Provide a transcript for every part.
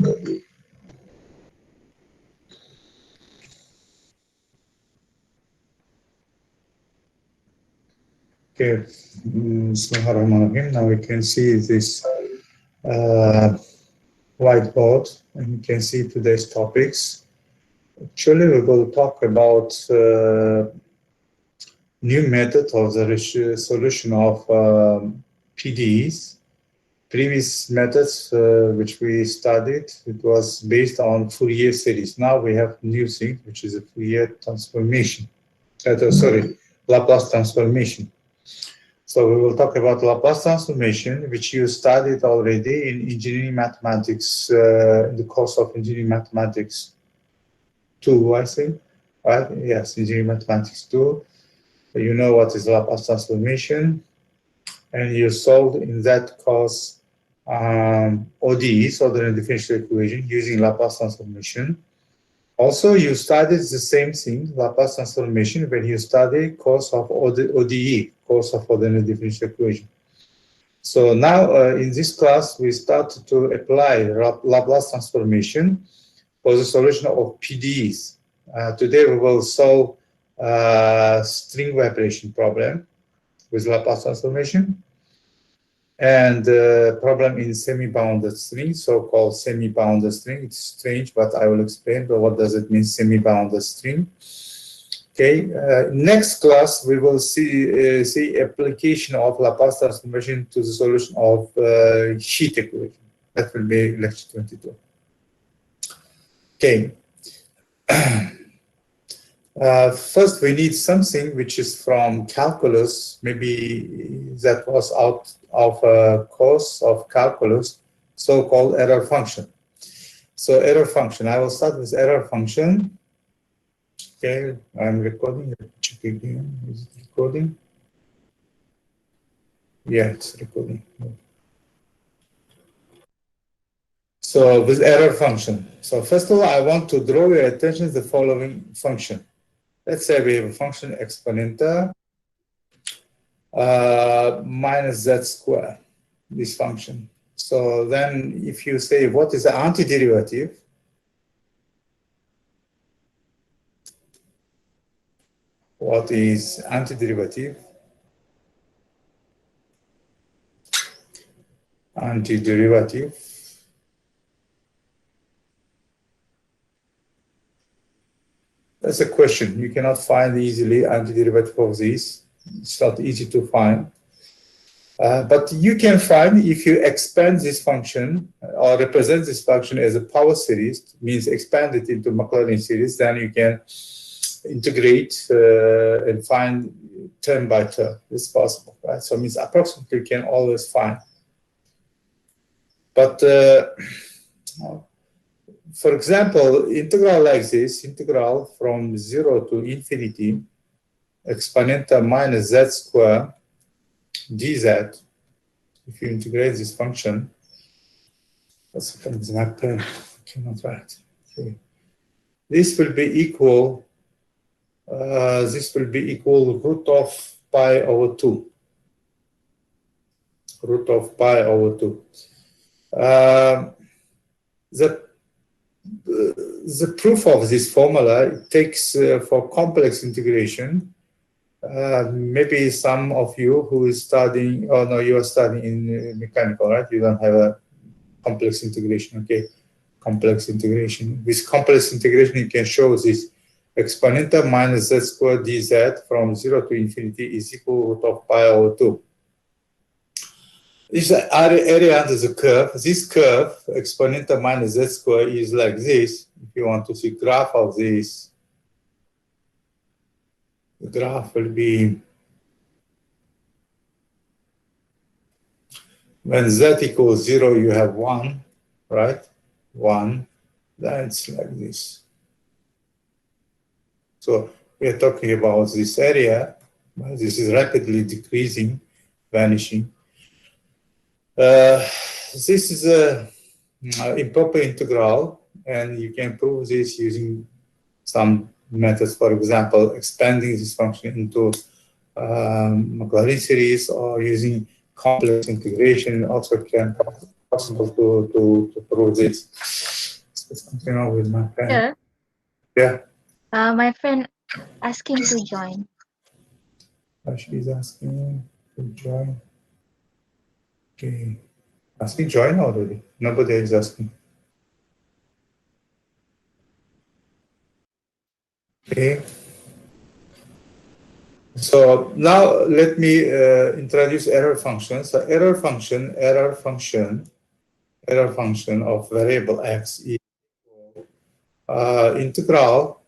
Okay, Bismillahirrahmanirrahim. Now we can see this whiteboard, and you can see today's topics. Actually, we will talk about new method of the solution of PDEs. Previous methods which we studied, it was based on Fourier series. Now we have new thing, which is a Fourier transformation. Sorry, Laplace transformation. So we will talk about Laplace transformation, which you studied already in engineering mathematics, in the course of engineering mathematics 2, I think, right? Yes, engineering mathematics 2. You know what is Laplace transformation, and you solved in that course ODEs, ordinary differential equation, using Laplace transformation. Also, you studied the same thing, Laplace transformation, when you study course of ODE, course of ordinary differential equation. So now in this class, we start to apply Laplace transformation for the solution of PDEs. Today, we will solve string vibration problem with Laplace transformation, and problem in semi-bounded string, so-called semi-bounded string. It's strange, but I will explain. But what does it mean, semi-bounded string? Okay. Next class, we will see application of Laplace transformation to the solution of sheet equation. That will be lecture 22. Okay. First, we need something which is from calculus. Maybe that was out of a course of calculus, so-called error function. So error function, I will start with error function. Okay, I'm recording. Check again. Is it recording? Yeah, it's recording. So with error function. So first of all, I want to draw your attention to the following function. Let's say we have a function exponenta minus z square, this function. So then if you say, what is the antiderivative? What is antiderivative? Antiderivative. That's a question. You cannot find easily antiderivative of this. It's not easy to find. But you can find if you expand this function or represent this function as a power series, means expand it into Maclaurin series, then you can integrate and find term by term. It's possible, right? So it means approximately you can always find. But for example, integral like this, integral from 0 to infinity, exponenta minus z square dz, if you integrate this function, that's an exact term, I cannot write. Okay. This will be equal, root of pi over 2. Root of pi over 2. The proof of this formula takes for complex integration. Maybe some of you who is studying, oh no, you are studying in mechanical, right? You don't have a complex integration, okay? Complex integration. With complex integration, you can show this exponenta minus z squared dz from 0 to infinity is equal root of pi over 2. This area under the curve, this curve, exponenta minus z squared, is like this. If you want to see graph of this, the graph will be when z equals 0, you have 1, right? 1, then it's like this. So we are talking about this area, but this is rapidly decreasing, vanishing. This is a improper integral, and you can prove this using some methods. For example, expanding this function into Maclaurin series, or using complex integration also can possible to prove this. Something wrong with my pen. Sure. Yeah. My friend asking to join. She's asking me to join. Okay. Asking join already. Nobody is asking. Okay. So now let me introduce error function. So error function of variable x is integral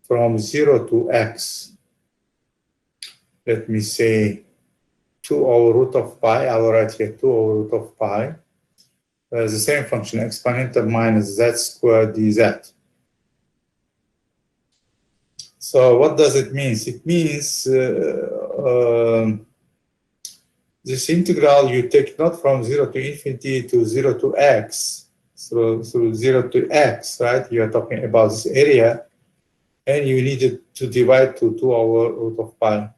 from 0 to x. Let me say 2 over root of pi. I will write here 2 over root of pi. The same function, exponential minus z squared dz. So what does it mean? It means this integral you take not from 0 to infinity to 0 to x, through 0 to x, right? You are talking about this area, and you need to divide to 2 over root of pi.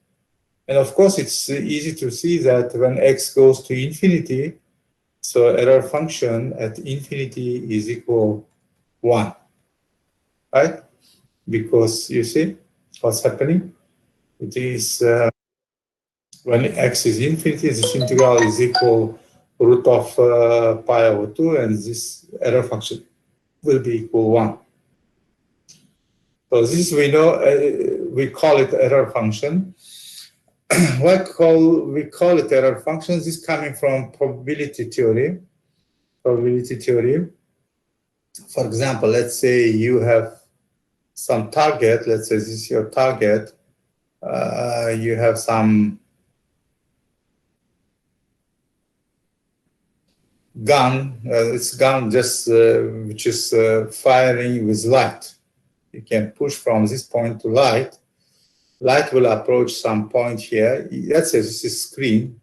And of course, it's easy to see that when x goes to infinity, so error function at infinity is equal 1, right? Because you see what's happening? It is when x is infinity, this integral is equal root of pi over 2, and this error function will be equal 1. So this we know, we call it error function. We call it error function? This is coming from probability theory. Probability theory. For example, let's say you have some target. Let's say this is your target. You have some gun. It's gun just which is firing with light. You can push from this point to light. Light will approach some point here. Let's say this is screen.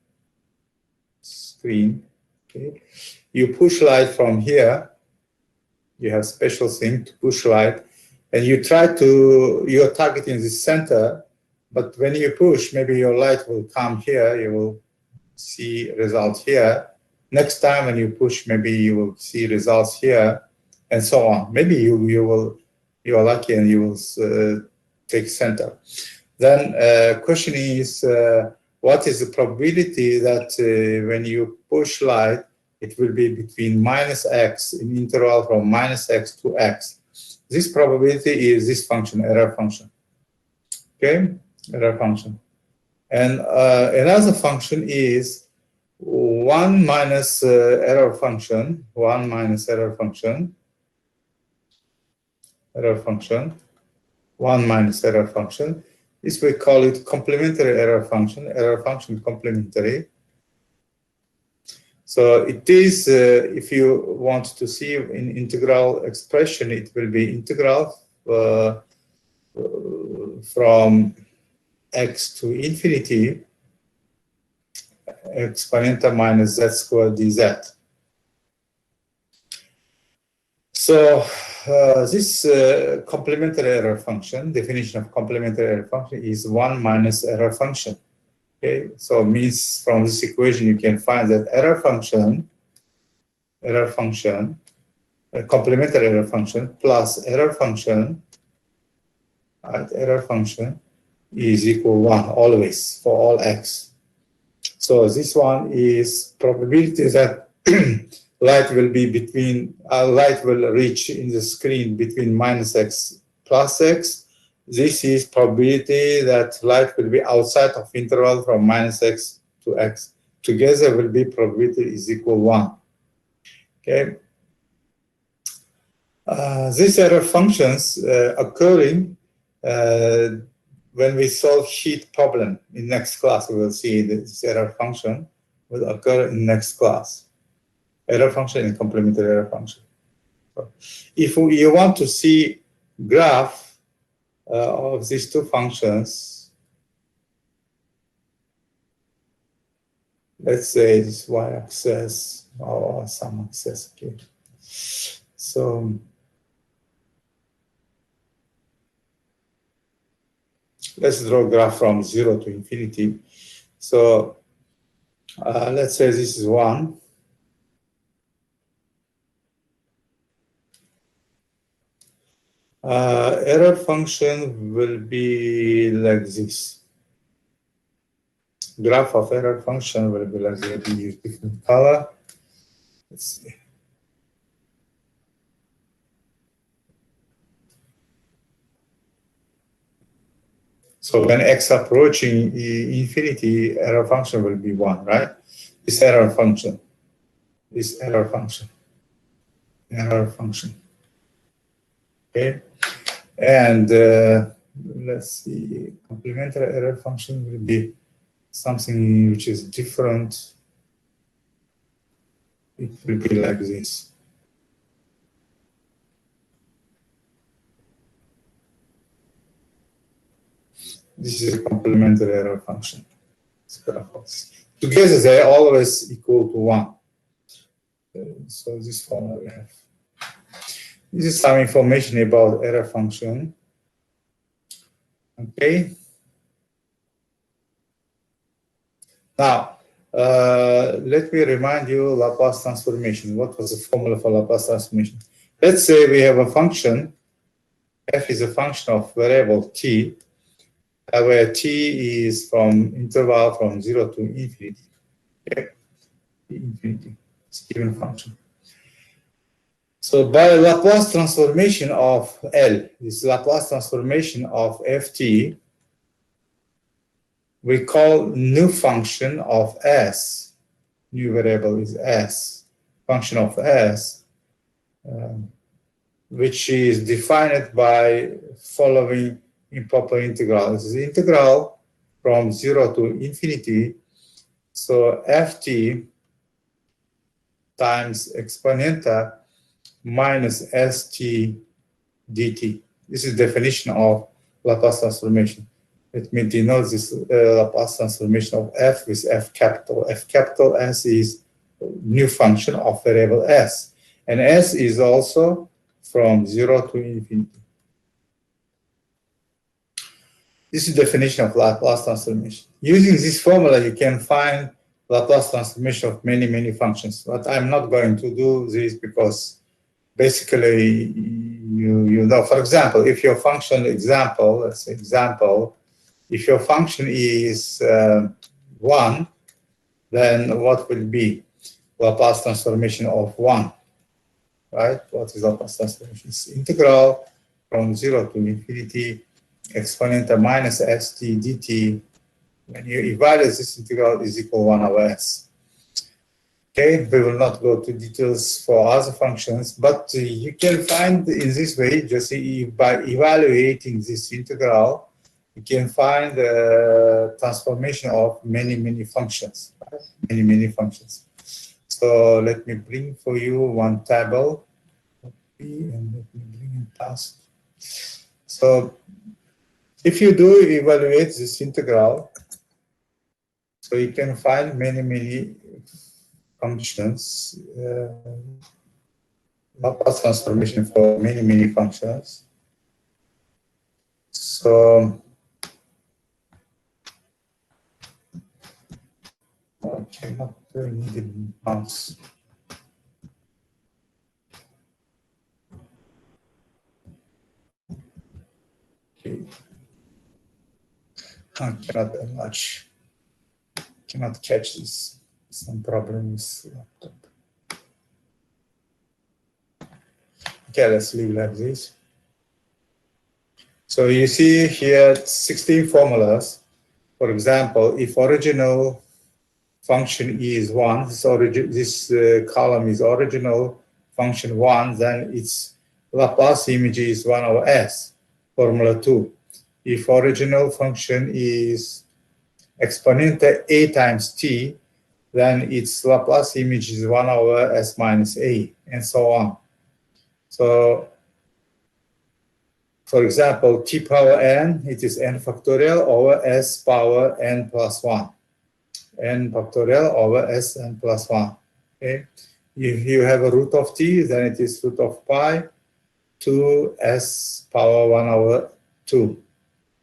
Okay. You push light from here. You have special thing to push light, and you try to. You're targeting the center, but when you push, maybe your light will come here. You will see results here. Next time when you push, maybe you will see results here, and so on. Maybe you are lucky and you will take center. Then question is, what is the probability that when you push light, it will be between minus x in interval from minus x to x? This probability is this function, error function. Okay, error function. And another function is 1 minus error function, 1 minus error function, 1 minus error function. This we call it complementary error function complementary. So it is, if you want to see in integral expression, it will be integral from x to infinity, exponential minus z squared dz. So this complementary error function, definition of complementary error function is 1 minus error function. Okay, so it means from this equation you can find that error function, complementary error function plus error function, error function is equal 1 always for all x. So this one is probability that light will be between, light will reach in the screen between minus x plus x. This is probability that light will be outside of interval from minus x to x. Together will be probability is equal 1. Okay. These error functions occurring when we solve sheet problem in next class. We will see this error function will occur in next class. Error function and complementary error function. So if you want to see graph of these two functions, let's say this y-axis or some axis. Okay. So let's draw a graph from 0 to infinity. So let's say this is 1. Error function will be like this. Graph of error function will be like this. We use different color. Let's see. So when x approaching infinity, error function will be 1, right? This error function. This error function. Error function. Okay. And let's see, complementary error function will be something which is different. It will be like this. This is a complementary error function. Together they are always equal to 1. So this formula we have. This is some information about error function. Okay. Now, let me remind you Laplace transformation. What was the formula for Laplace transformation? Let's say we have a function. F is a function of variable t, where t is from interval from 0 to infinity. Okay. Infinity. It's a given function. So by Laplace transformation of L, this Laplace transformation of ft, we call new function of S, new variable is S, function of S, which is defined by following improper integral. This is integral from 0 to infinity. So ft times exponenta minus st dt. This is definition of Laplace transformation. Let me denote this Laplace transformation of f with f capital. F capital S is new function of variable s. And s is also from 0 to infinity. This is the definition of Laplace transformation. Using this formula, you can find Laplace transformation of many, many functions. But I'm not going to do this because basically, you know, for example, if your function example, let's say example, if your function is 1, then what will be Laplace transformation of 1, right? What is Laplace transformation? It's integral from 0 to infinity, exponenta minus st dt. When you evaluate this integral is equal to 1 over s. Okay, we will not go to details for other functions, but you can find in this way, just by evaluating this integral, you can find the transformation of many, many functions, right? Many, many functions. So let me bring for you one table, and let me bring in task. So if you do evaluate this integral, so you can find many, many functions, Laplace transformation for many, many functions. So, okay, not very needed mouse. Okay. I cannot that much. Cannot catch this. Some problems. Okay, let's leave like this. So you see here 16 formulas. For example, if original function E is 1, this column is original function 1, then its Laplace image is 1 over s, formula 2. If original function is exponenta a times t, then its Laplace image is 1 over s minus a, and so on. So, for example, t power n, it is n factorial over s power n plus 1. N factorial over s n plus 1. Okay? If you have a root of t, then it is root of pi 2 s power 1 over 2,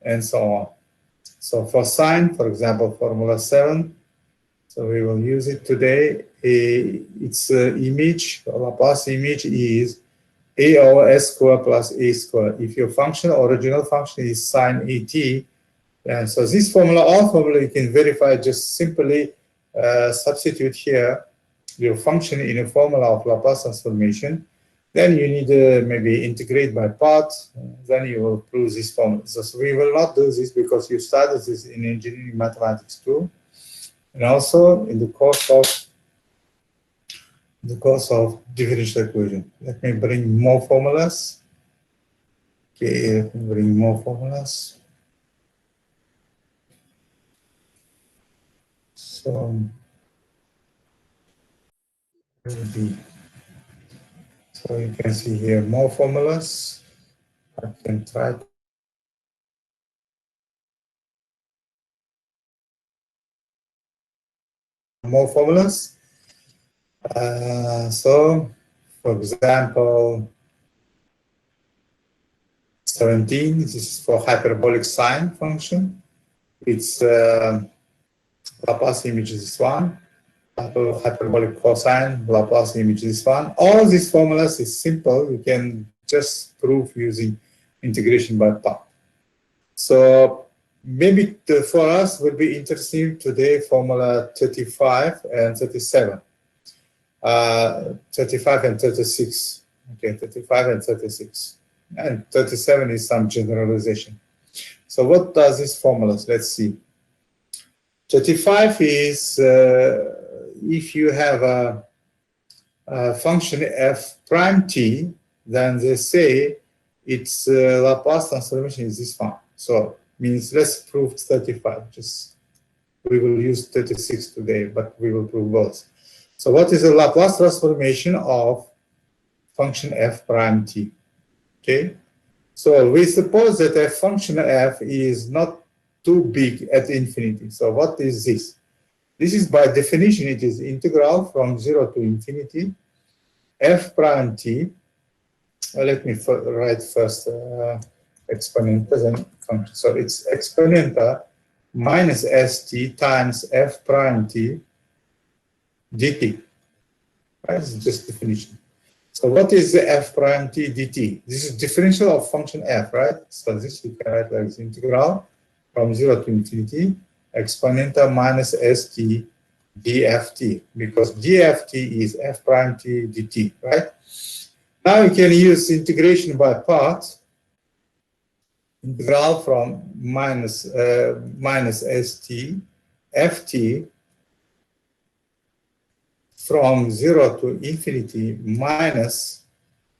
and so on. So for sine, for example, formula 7, so we will use it today. Its image, Laplace image is A over S squared plus A squared. If your function, original function is sine AT, and so this formula, all formula, you can verify, just simply substitute here your function in a formula of Laplace transformation. Then you need to maybe integrate by parts, then you will prove this formula. So we will not do this because you started this in engineering mathematics too. And also in the course of differential equation. Let me bring more formulas. Okay, let me bring more formulas. So you can see here more formulas. I can try more formulas. So, for example, 17, this is for hyperbolic sine function. Its Laplace image is this one. Hyperbolic cosine, Laplace image is this one. All these formulas is simple. You can just prove using integration by part. So maybe for us would be interesting today formula 35 and 37. 35 and 36. Okay, 35 and 36. And 37 is some generalization. So what does this formulas? Let's see. 35 is if you have a function f prime t, then they say its Laplace transformation is this one. So means let's prove 35. We will use 36 today, but we will prove both. So what is the Laplace transformation of function f prime t? Okay, so we suppose that a function f is not too big at infinity. So what is this? This is by definition, it is integral from 0 to infinity f prime t. Let me write first exponenta, then function. So it's exponenta minus st times f prime t dt. Right? It's just definition. So what is the f prime t dt? This is differential of function f, right? So this we can write like this, integral from 0 to infinity exponenta minus st dft, because dft is f prime t dt, right? Now you can use integration by parts. Integral from minus st ft from 0 to infinity minus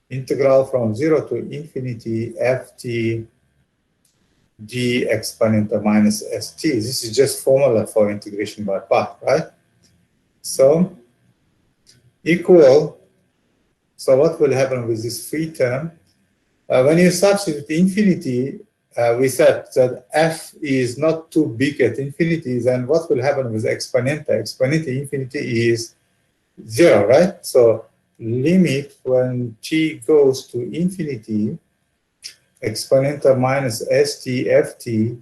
integral from 0 to infinity ft d exponenta minus st. This is just formula for integration by part, right? So equal. So what will happen with this free term? When you substitute infinity, we said that f is not too big at infinity, then what will happen with exponenta? Exponenta infinity is 0, right? So limit when t goes to infinity, exponenta minus st ft,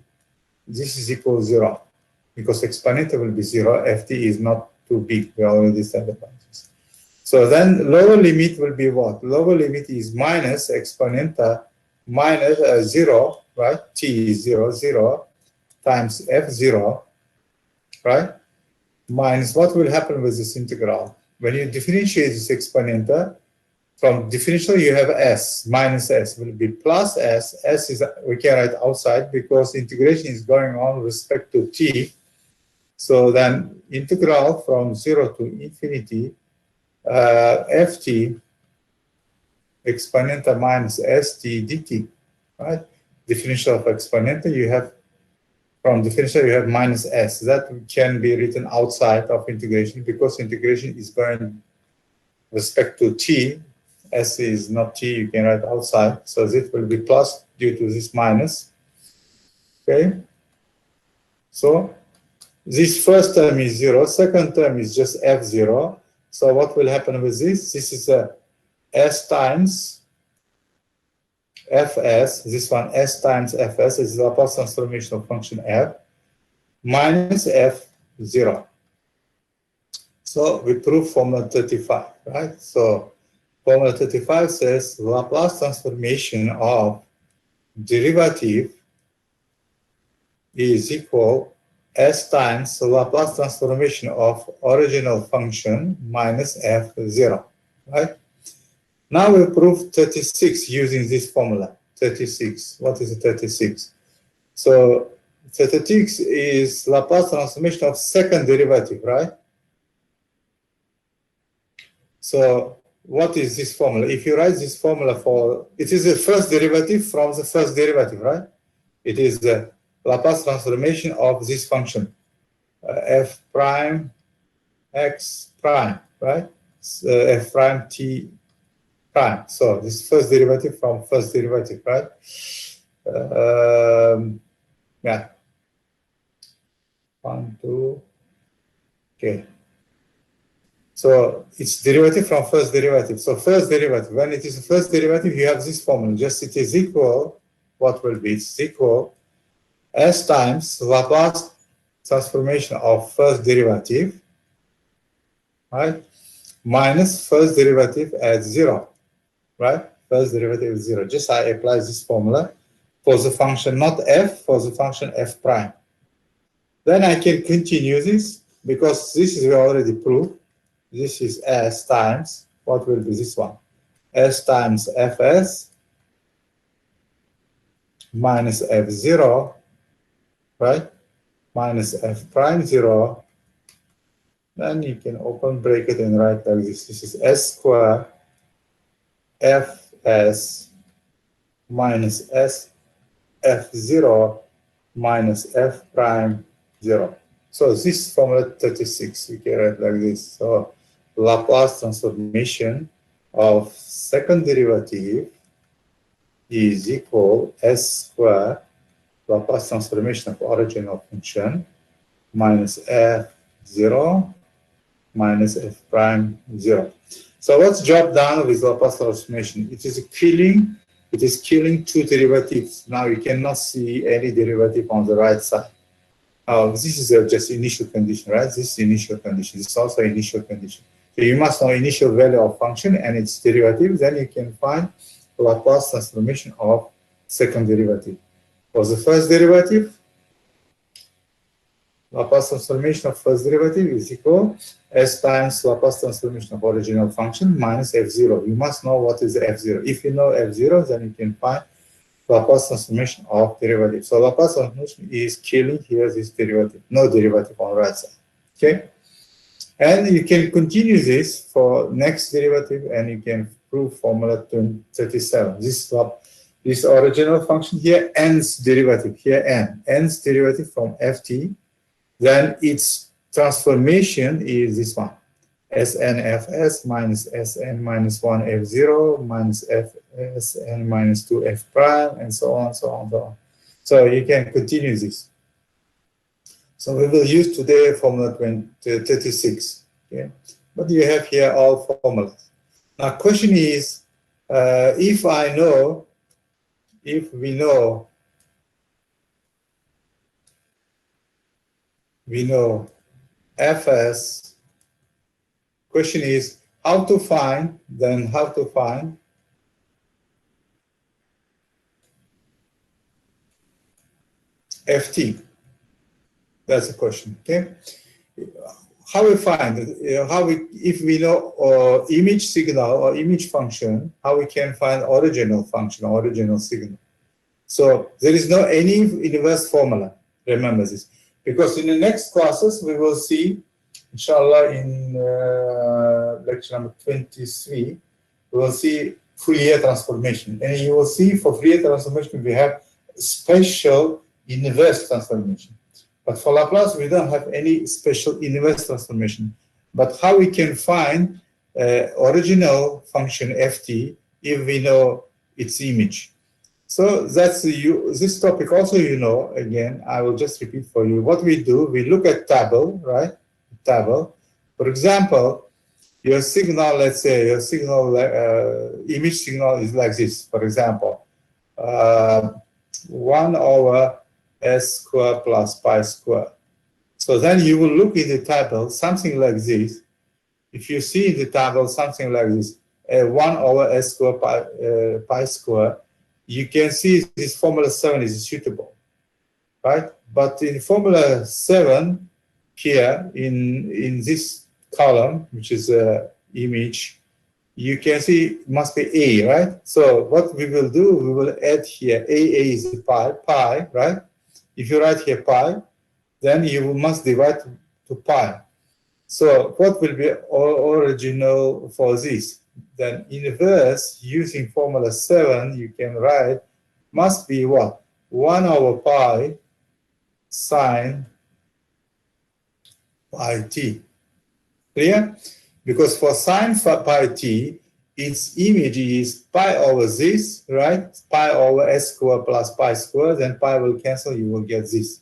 this is equal to 0, because exponenta will be 0, ft is not too big. We already said about this. So then lower limit will be what? Lower limit is minus exponenta minus 0, right? T is 0, 0 times f0, right? Minus what will happen with this integral? When you differentiate this exponenta, from differential you have s, minus s will be plus s. S is, we can write outside because integration is going on with respect to t. So then integral from 0 to infinity ft exponenta minus st dt, right? Differential of exponenta, you have, from differential you have minus s. That can be written outside of integration because integration is going with respect to t. S is not t, you can write outside. So this will be plus due to this minus. Okay. So this first term is 0, second term is just f0. So what will happen with this? This is a s times fs, this one s times fs is the Laplace transformation of function f minus f0. So we prove formula 35, right? So Formula 35 says Laplace transformation of derivative is equal S times the Laplace transformation of original function minus f0, right? Now we prove 36 using this formula, 36. What is 36? So 36 is Laplace transformation of second derivative, right? So what is this formula? If you write this formula for, it is the first derivative from the first derivative, right? It is the Laplace transformation of this function, f prime x prime, right? F prime t prime. So this first derivative from first derivative, right? Yeah. 1, 2. Okay. So it's derivative from first derivative. So first derivative, when it is a first derivative, you have this formula. Just it is equal, what will be? It's equal S times Laplace transformation of first derivative, right? Minus first derivative at 0, right? First derivative is 0. Just I apply this formula for the function, not f, for the function f prime. Then I can continue this because this is already proved. This is S times, what will be this one? S times Fs minus F0, right? Minus F prime 0. Then you can open bracket and write like this. This is S square Fs minus S F0 minus F prime 0. So this formula 36, you can write like this. So Laplace transformation of second derivative is equal S square Laplace transformation of original function minus F0 minus F prime 0. So what's job done with Laplace transformation? It is killing two derivatives. Now you cannot see any derivative on the right side. This is just initial condition, right? This is initial condition. This is also initial condition. So you must know initial value of function and its derivative. Then you can find Laplace transformation of second derivative. For the first derivative, Laplace transformation of first derivative is equal S times Laplace transformation of original function minus F0. You must know what is F0. If you know F0, then you can find Laplace transformation of derivative. So Laplace transformation is killing here this derivative, no derivative on the right side. Okay? And you can continue this for next derivative and you can prove formula 37. This original function here, n's derivative, here n's derivative from ft, then its transformation is this one. Sn fs minus Sn minus 1 f0 minus Sn minus 2 f prime, and so on, so on, so on. So you can continue this. So we will use today formula 36. Okay? But you have here all formulas. Now question is, if we know fs, question is how to find ft. That's the question. Okay, how we find it? If we know image signal or image function, how we can find original function, original signal? So there is no any inverse formula. Remember this, because in the next classes we will see, inshallah, in lecture number 23, we will see Fourier transformation, and you will see for Fourier transformation we have special inverse transformation. But for Laplace, we don't have any special inverse transformation. But how we can find original function ft if we know its image? So that's this topic also, again, I will just repeat for you. What we do, we look at table, right? Table. For example, your signal, let's say your signal, image signal is like this. For example, 1 over s squared plus pi squared. So then you will look in the table, something like this. If you see in the table something like this, 1 over s square pi square, you can see this formula 7 is suitable, right? But in formula 7 here in this column, which is image, you can see it must be A, right? So what we will do, we will add here A is pi, right? If you write here pi, then you must divide to pi. So what will be original for this? Then inverse using formula 7, you can write must be what? 1 over pi sine pi t. Clear? Because for sine pi t, its image is pi over this, right? Pi over s square plus pi square, then pi will cancel, you will get this.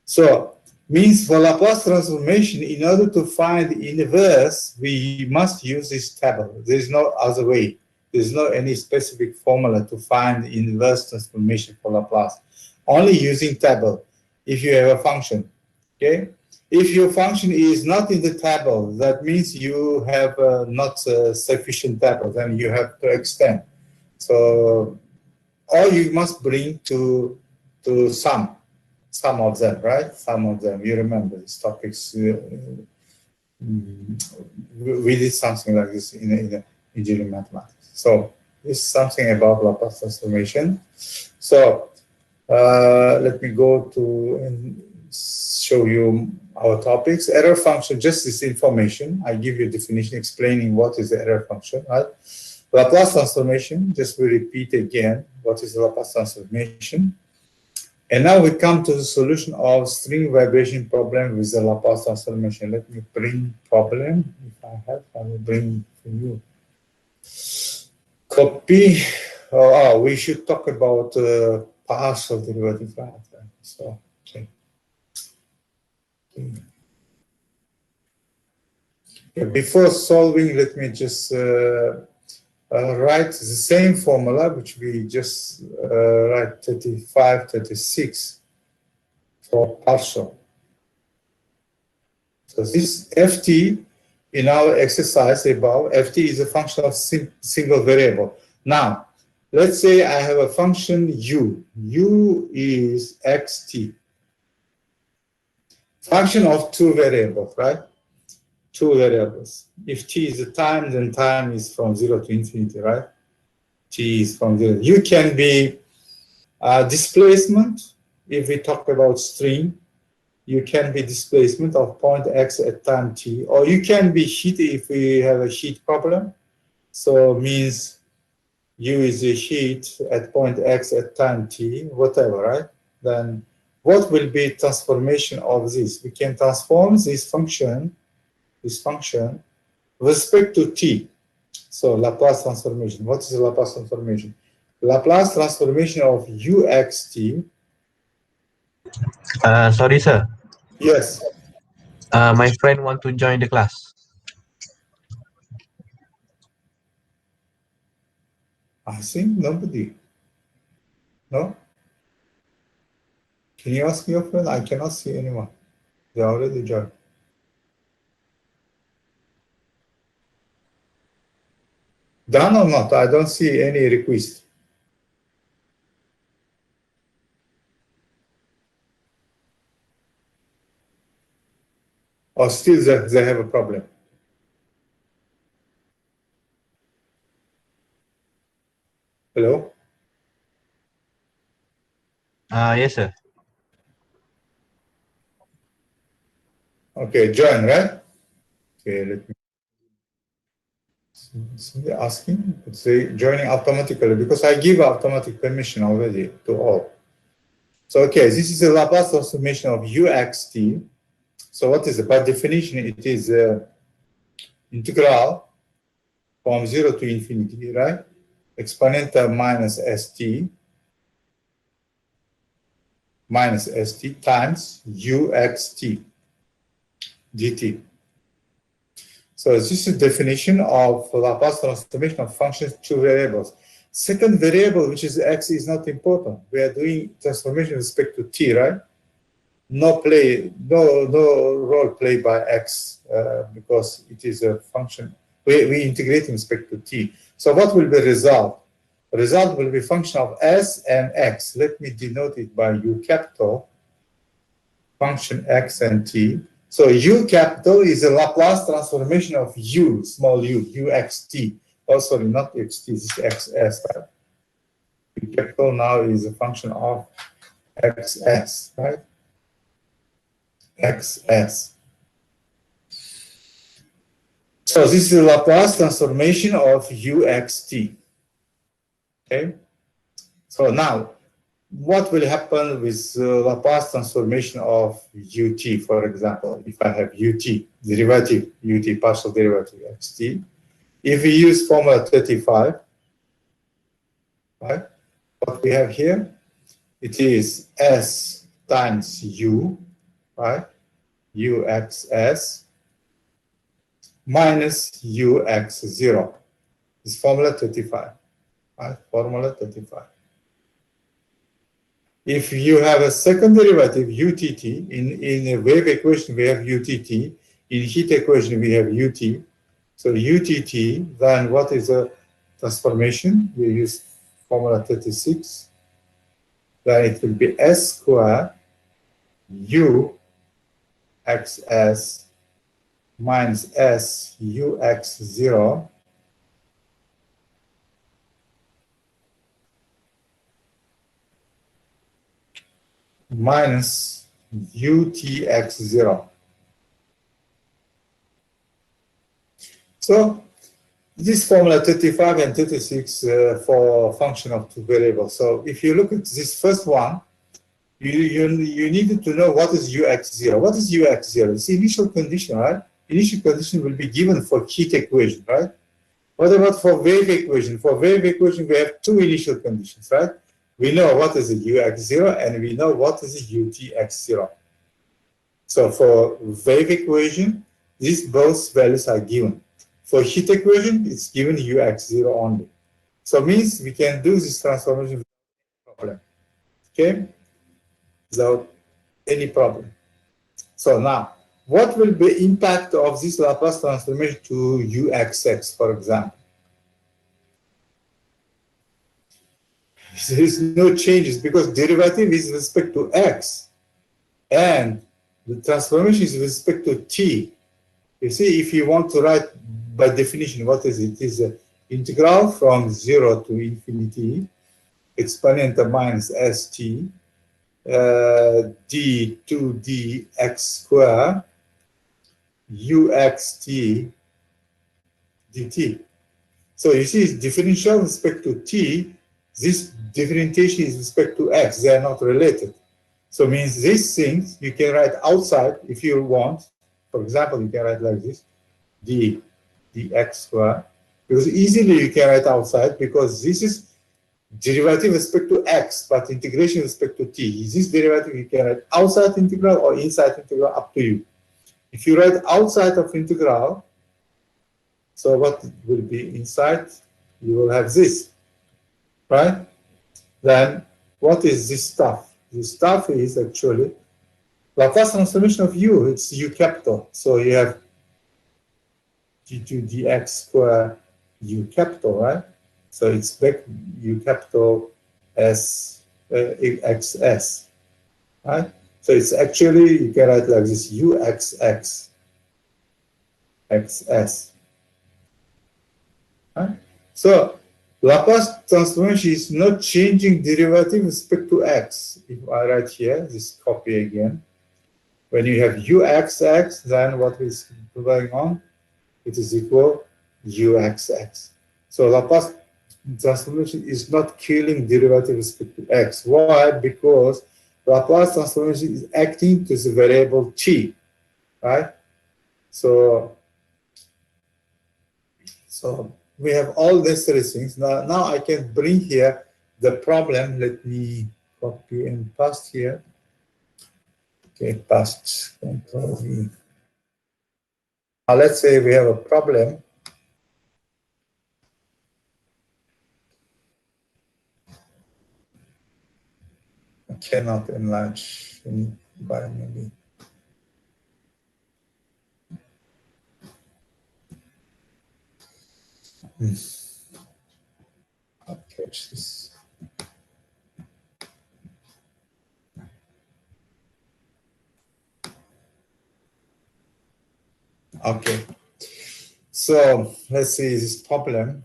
So, means for Laplace transformation, in order to find the inverse, we must use this table. There is no other way. There is no any specific formula to find the inverse transformation for Laplace. Only using table, if you have a function, okay? If your function is not in the table, that means you have not sufficient table, then you have to extend. So, or you must bring to sum of them, right? Some of them, you remember these topics. We did something like this in engineering mathematics. So this is something about Laplace transformation. So let me go to and show you our topics. Error function, just this information. I give you a definition explaining what is the error function, right? Laplace transformation, just we repeat again, what is Laplace transformation? And now we come to the solution of string vibration problem with the Laplace transformation. Let me bring problem. If I have, I will bring for you. Copy. Oh, we should talk about partial derivative. So, okay. Before solving, let me just write the same formula, which we just write 35, 36 for partial. So this ft in our exercise above, ft is a function of single variable. Now, let's say I have a function u. U is xt. Function of two variables, right? Two variables. If t is the time, then time is from 0 to infinity, right? T is from 0. You can be displacement. If we talk about string, you can be displacement of point x at time t, or you can be heat if we have a heat problem. So means u is the heat at point x at time t, whatever, right? Then what will be transformation of this? We can transform this function with respect to t. So Laplace transformation. What is Laplace transformation? Laplace transformation of uxt. Sorry, sir. Yes. My friend want to join the class. I think nobody. No? Can you ask your friend? I cannot see anyone. They already joined. Done or not? I don't see any request. Or still they have a problem. Hello? Yes, sir. Okay, join, right? Okay, let me. Somebody asking, say joining automatically because I give automatic permission already to all. So, okay, this is a Laplace transformation of uxt. So, what is it? By definition, it is integral from 0 to infinity, right? Exponential minus st times uxt dt. So this is definition of Laplace transformation of functions two variables. Second variable, which is x, is not important. We are doing transformation with respect to t, right? No role played by x because it is a function we integrate in respect to t. So what will be the result? The result will be function of s and x. Let me denote it by u capital, function x and t. So u capital is a Laplace transformation of u, small u, uxt. Oh, sorry, not xt, this is xs. Right? U capital now is a function of xs, right? xs. So this is a Laplace transformation of uxt. Okay. So now, what will happen with Laplace transformation of ut, for example, if I have ut, derivative, ut, partial derivative, xt. If we use formula 35, right, what we have here, it is s times u, right, uxs, minus ux0. Is formula 35, right, formula 35. If you have a second derivative, utt, in a wave equation we have utt, in heat equation we have ut. So utt, then what is the transformation? We use formula 36. Then it will be s squared u xs minus s ux0 minus utx0. So this formula 35 and 36 for function of two variables. So if you look at this first one, you needed to know what is ux0. What is ux0? It's the initial condition, right? Initial condition will be given for heat equation, right? What about for wave equation? For wave equation, we have two initial conditions, right? We know what is the ux0 and we know what is the utx0. So for wave equation, these both values are given. For heat equation, it's given ux0 only. So means we can do this transformation without any problem. Okay? Without any problem. So now, what will be the impact of this Laplace transformation to uxx, for example? There is no changes because derivative is with respect to x and the transformation is with respect to t. You see, if you want to write by definition, what is it? It is an integral from 0 to infinity, exponent minus st, d 2dx squared uxt dt. So you see, it's differential with respect to t. This differentiation is with respect to x. They are not related. So it means these things you can write outside if you want. For example, you can write like this, dx squared. Because easily you can write outside because this is derivative with respect to x, but integration with respect to t. This derivative you can write outside integral or inside integral, up to you. If you write outside of integral, so what will be inside? You will have this, right? Then what is this stuff? This stuff is actually Laplace transformation of u. It's u capital. So you have d2 dx squared u capital, right? So it's back u capital s xs, right? So it's actually, you can write like this, uxx xs, right? So Laplace transformation is not changing derivative with respect to x. If I write here, this copy again. When you have uxx, then what is going on? It is equal uxx. So Laplace transformation is not killing derivative with respect to x. Why? Because Laplace transformation is acting to the variable t, right? So we have all necessary things. Now I can bring here the problem. Let me copy and paste here. Okay, paste, Control V. Now let's say we have a problem. I cannot enlarge by maybe. I'll catch this. Okay, so let's see this problem.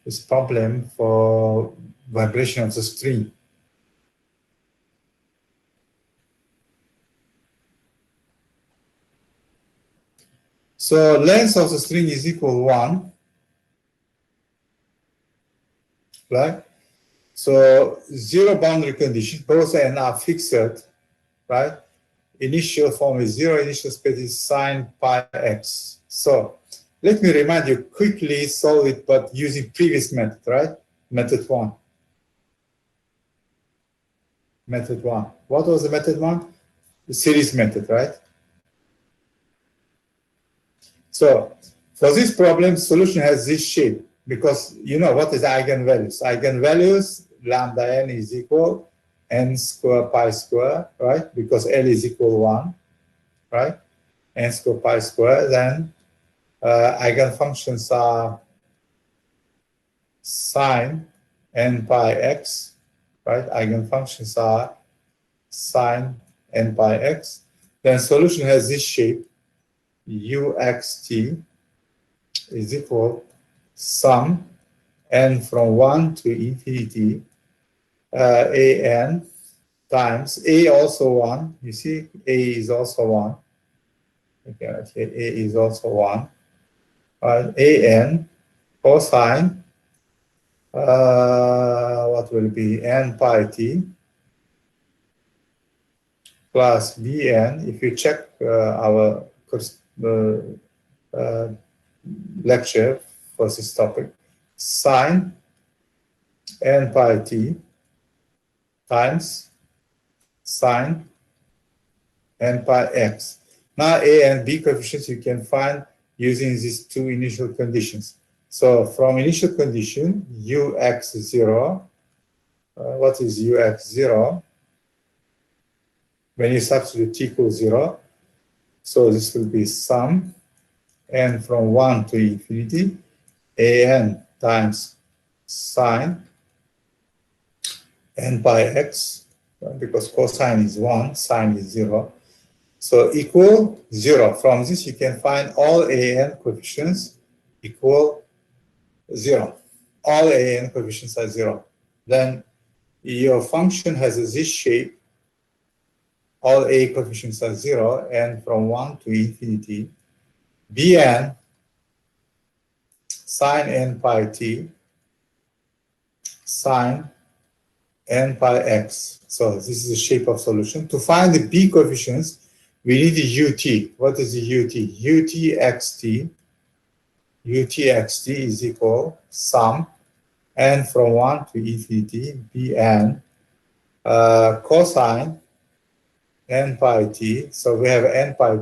This problem for vibration of the string. So length of the string is equal 1, right? So zero boundary condition, both n are fixed, right? Initial form is 0, initial space is sine pi x. So let me remind you, quickly solve it, but using previous method, right? Method 1. Method 1. What was the method 1? The series method, right? So for this problem, solution has this shape, because you know what is eigenvalues. Eigenvalues, lambda n is equal n square pi square, right? Because L is equal 1, right? N square pi square. Then eigenfunctions are sine n pi x, right? Eigenfunctions are sine n pi x. Then solution has this shape, uxt is equal sum n from 1 to infinity an times a also 1. You see, a is also 1. Okay, right here, a is also 1. An cosine, what will be n pi t plus bn. If you check our lecture for this topic, sine n pi t times sine n pi x. Now a and b coefficients you can find using these two initial conditions. So from initial condition ux0, what is ux0? When you substitute t equals 0, so this will be sum n from 1 to infinity an times sine n pi x, because cosine is 1, sine is 0. So equal 0. From this you can find all an coefficients equal 0. All an coefficients are 0. Then your function has this shape. All a coefficients are 0, and from 1 to infinity, bn sine n pi t sine n pi x. So this is the shape of solution. To find the b coefficients, we need the ut. What is the ut? Utxt is equal sum n from 1 to infinity bn cosine n pi t. So we have n pi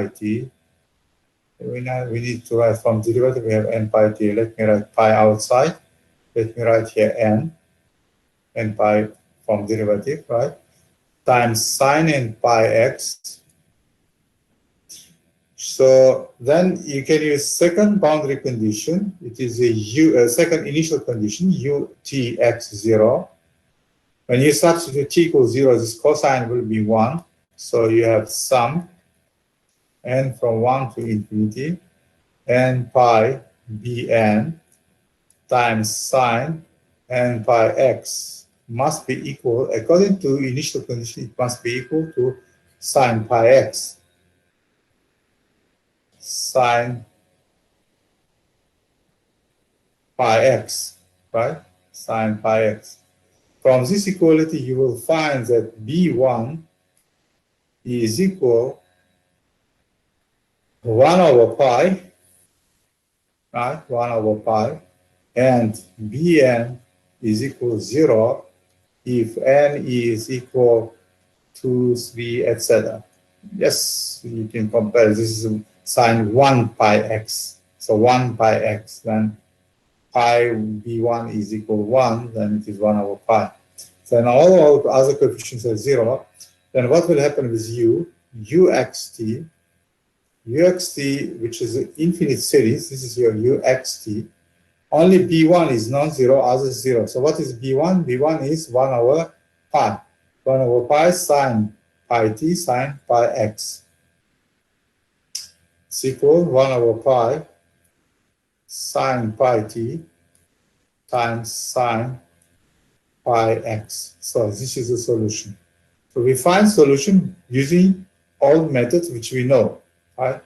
t. We need to write from derivative. We have n pi t. Let me write pi outside. Let me write here n pi from derivative, right? Times sine n pi x. So then you can use second boundary condition. It is a second initial condition, utx0. When you substitute t equals 0, this cosine will be 1. So you have sum n from 1 to infinity n pi bn times sine n pi x must be equal, according to initial condition, it must be equal to sine pi x. Sine pi x, right? Sine pi x. From this equality, you will find that b1 is equal 1 over pi, right? 1 over pi, and bn is equal 0 if n is equal to 3, etc. Yes, you can compare. This is sine 1 pi x. So 1 pi x, then pi b1 is equal 1, then it is 1 over pi. Then all other coefficients are 0. Then what will happen with u? Uxt uxt, which is an infinite series, this is your uxt. Only b1 is non-zero, others 0. So what is b1? b1 is 1 over pi. 1 over pi sine pi t sine pi x. It's equal 1 over pi sine pi t times sine pi x. So this is the solution. So we find solution using all methods which we know, right?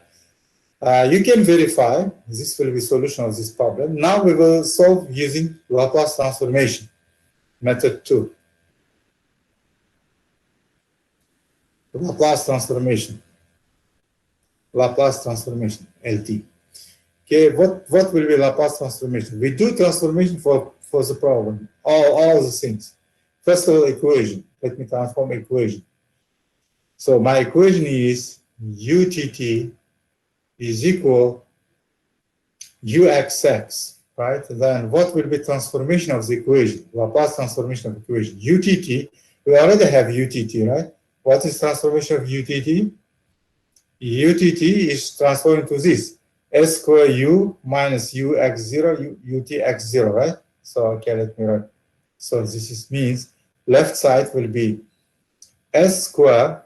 You can verify this will be solution of this problem. Now we will solve using Laplace transformation, method 2. Laplace transformation, LT. Okay, what will be Laplace transformation? We do transformation for the problem, all the things. First of all, equation. Let me transform equation. So my equation is UTT is equal UXX, right? Then what will be transformation of the equation? Laplace transformation of equation. UTT, we already have UTT, right? What is transformation of UTT? UTT is transformed to this. S square U minus UX0, UTX0, right? So, okay, let me write. So this means left side will be S square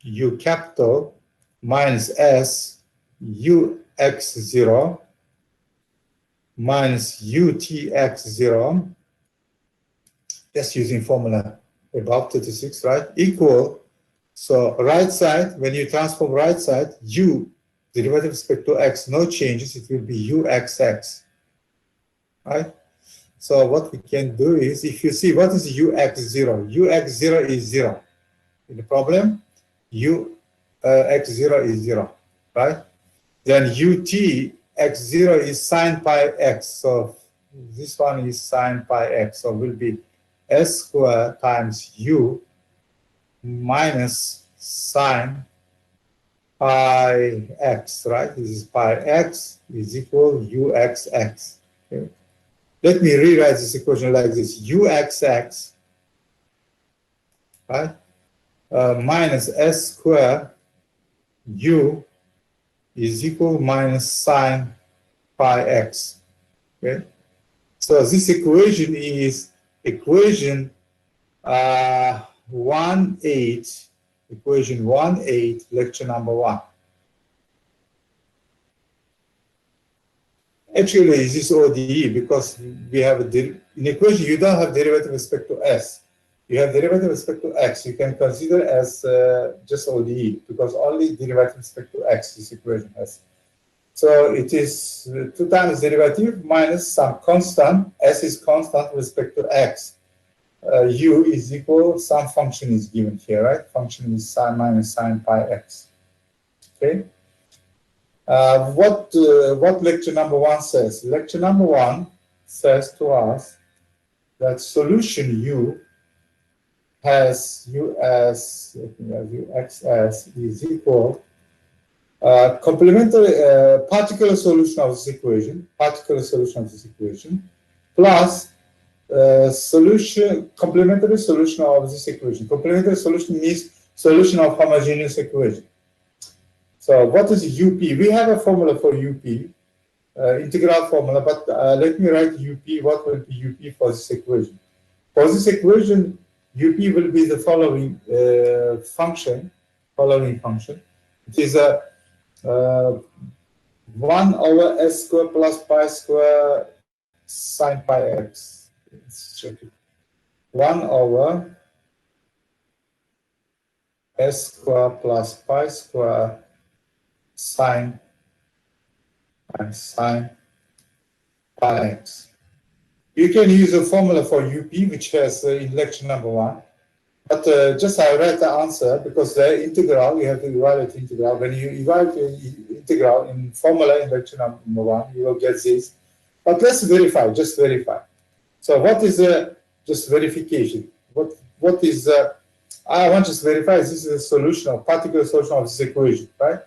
U capital minus S UX0 minus UTX0, just using formula above 36, right? Equal, so right side, when you transform right side, U, derivative with respect to X, no changes, it will be UXX, right? So what we can do is, if you see what is UX0, UX0 is 0. In the problem, UX0 is 0, right? Then UTX0 is sine pi x. So this one is sine pi x. So will be S square times U minus sine pi x, right? This is pi x is equal UXX. Okay. Let me rewrite this equation like this. UXX, right? Minus S square U is equal minus sine pi x. Okay. So this equation is equation 1.8, equation 1.8, lecture number 1. Actually, this is ODE because we have in equation you don't have derivative with respect to S. You have derivative with respect to X. You can consider as just ODE because only derivative with respect to X this equation has. So it is 2 times derivative minus some constant. S is constant with respect to X. U is equal, some function is given here, right? Function is sine minus sine pi x. Okay. What lecture number 1 says? Lecture number 1 says to us that solution U has US, UXS is equal complementary particular solution of this equation, plus complementary solution of this equation. Complementary solution means solution of homogeneous equation. So what is UP? We have a formula for UP, integral formula, but let me write UP. What will be UP for this equation? For this equation, UP will be the following function. It is a 1 over S square plus pi square sine pi x. Let's check it. 1 over S square plus pi square sine pi x. You can use a formula for UP, which has in lecture number 1. But just I write the answer because the integral, you have to evaluate integral. When you evaluate integral in formula in lecture number 1, you will get this. But let's verify, just verify. So what is just verification? What is I want to verify this is a solution, a particular solution of this equation, right?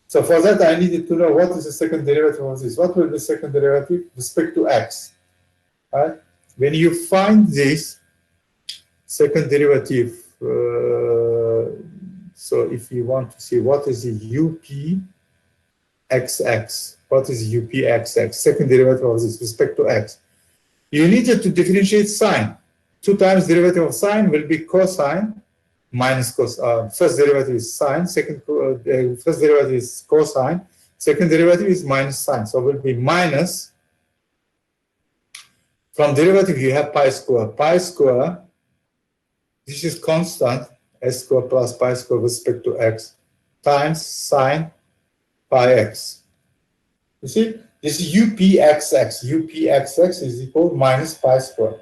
So for that I needed to know what is the second derivative of this. What will be the second derivative with respect to x? Right? When you find this second derivative, so if you want to see what is the UP xx. What is upxx? Second derivative of this respect to x. You needed to differentiate sine. 2 times derivative of sine will be cosine minus cos. First derivative is sine. First derivative is cosine. Second derivative is minus sine. So it will be minus. From derivative you have pi square. Pi square. This is constant. S square plus pi square with respect to x times sine pi x. You see, this is upxx. Upxx is equal to minus pi square.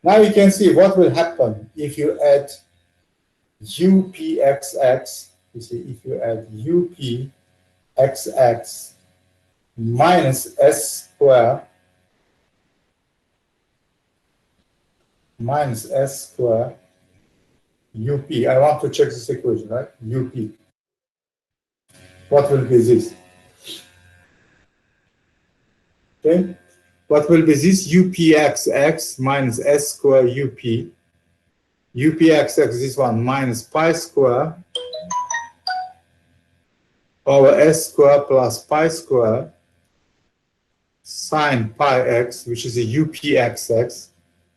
Now you can see what will happen if you add upxx. You see, if you add upxx minus s square minus s square up. I want to check this equation, right? Up. What will be this? Okay. What will be this? Upxx minus s square up. Upxx, this one, minus pi square over s square plus pi square sine pi x, which is a upxx.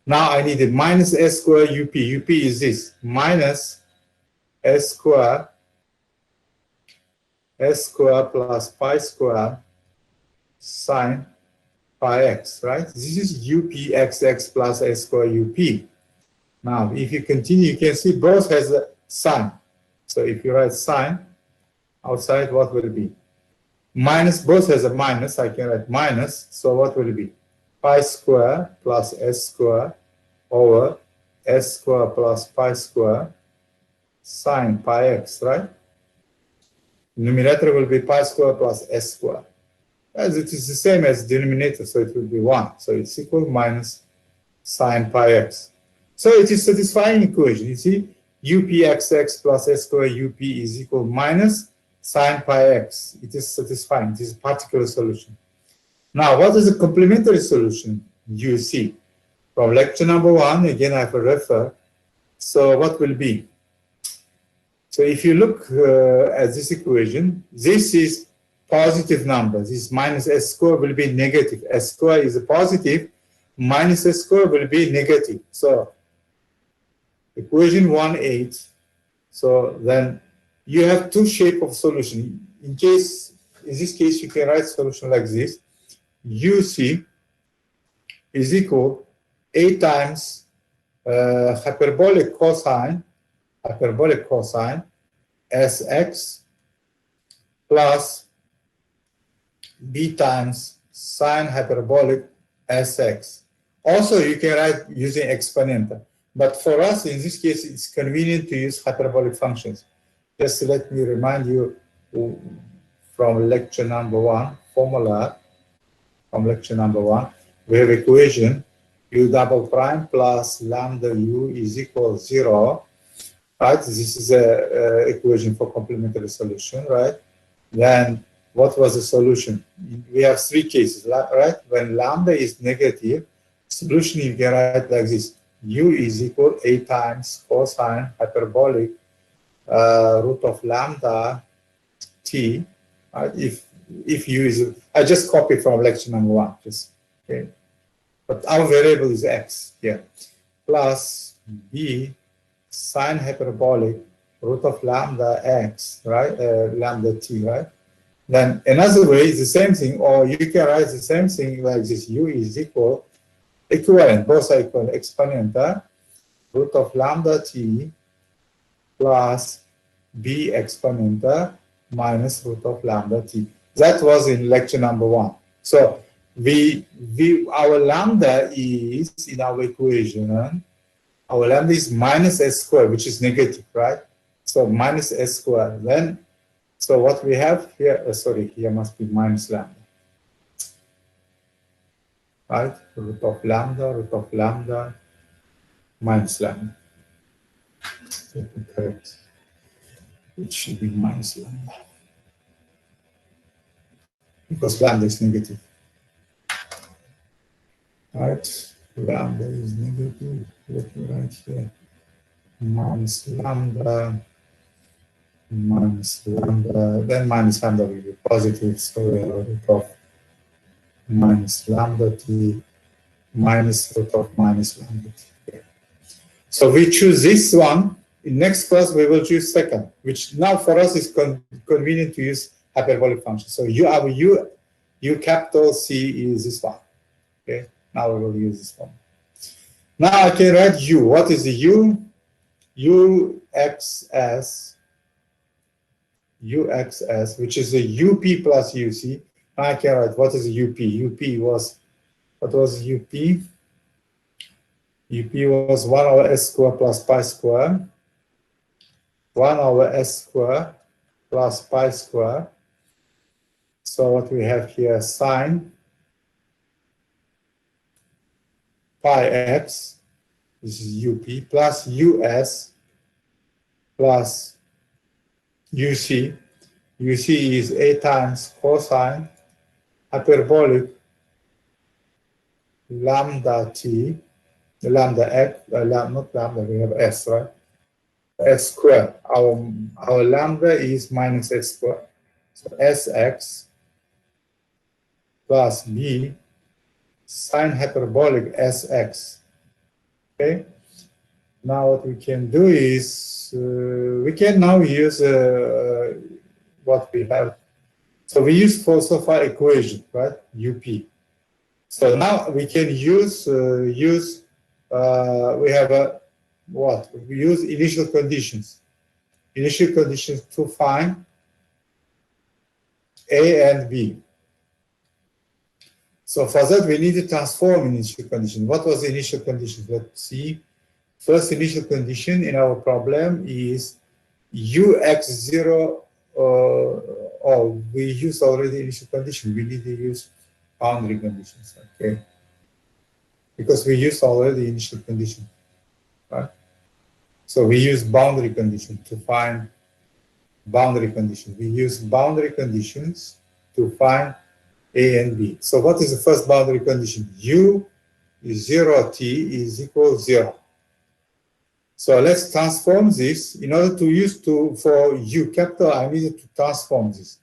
Now I need a minus s square up. Up is this, minus s square plus pi square sine pi x, right? This is upxx plus s square up. Now, if you continue, you can see both has a sign. So if you write sine outside, what will it be? Minus, both has a minus, I can write minus, so what will it be? Pi square plus s square over s square plus pi square sine pi x, right? Numerator will be pi square plus s square. As it is the same as denominator, so it will be 1. So it's equal minus sine pi x. So it is satisfying equation. You see, upxx plus s square up is equal minus sine pi x. It is satisfying. It is a particular solution. Now, what is the complementary solution? You see, from lecture number 1, again I have to refer. So what will be? So if you look at this equation, this is positive number. This minus s square will be negative. S square is a positive, minus s square will be negative. So equation 1,8. So then you have two shape of solution. In this case, you can write solution like this. UC is equal A times hyperbolic cosine Sx plus B times sine hyperbolic Sx. Also, you can write using exponential. But for us, in this case, it's convenient to use hyperbolic functions. Just let me remind you from lecture number 1, formula from lecture number 1. We have equation u double prime plus lambda u is equal 0. Right? This is a equation for complementary solution, right? Then what was the solution? We have 3 cases, right? When lambda is negative, solution you can write like this. U is equal A times cosine hyperbolic root of lambda t. Right? If U is, I just copied from lecture number 1, just okay. But our variable is x here, plus B sine hyperbolic root of lambda x, right? Lambda t, right? Then another way is the same thing, or you can write the same thing like this. U is equal, equivalent, both are equivalent, exponential root of lambda t plus B exponential minus root of lambda t. That was in lecture number 1. So our lambda is in our equation, our lambda is minus s squared, which is negative, right? So minus s squared. Then, so what we have here, sorry, here must be minus lambda. Right? Root of lambda, minus lambda. Correct. It should be minus lambda. Because lambda is negative. Right? Lambda is negative. Let me write here. Minus lambda minus lambda, then minus lambda will be positive, so we have root of minus lambda t minus root of minus lambda t. Okay. So we choose this one. In next class, we will choose second, which now for us is convenient to use hyperbolic function. So our u capital C is this one. Okay, now we will use this one. Now I can write u. What is the u? uxs, which is the up plus uc. Now I can write what is the up. What was up? up was 1 over s square plus pi square. 1 over s square plus pi square. So what we have here, sine pi x, this is up, plus us plus uc. uc is a times cosine hyperbolic lambda t, lambda x, not lambda, we have s, right? S squared. Our lambda is minus s squared. So sx plus b sine hyperbolic sx. Okay. Now what we can do is we can now use what we have. So we use so far equation, right? up. So now we can use we have a what? We use initial conditions. Initial conditions to find A and B. So for that, we need to transform initial condition. What was the initial condition? Let's see. First initial condition in our problem is ux0. We use already initial condition. We need to use boundary conditions. Okay. Because we used already initial condition. Right? So we use boundary condition to find boundary condition. We use boundary conditions to find A and B. So what is the first boundary condition? U is 0t is equal 0. So let's transform this. In order to use for U capital, I needed to transform this.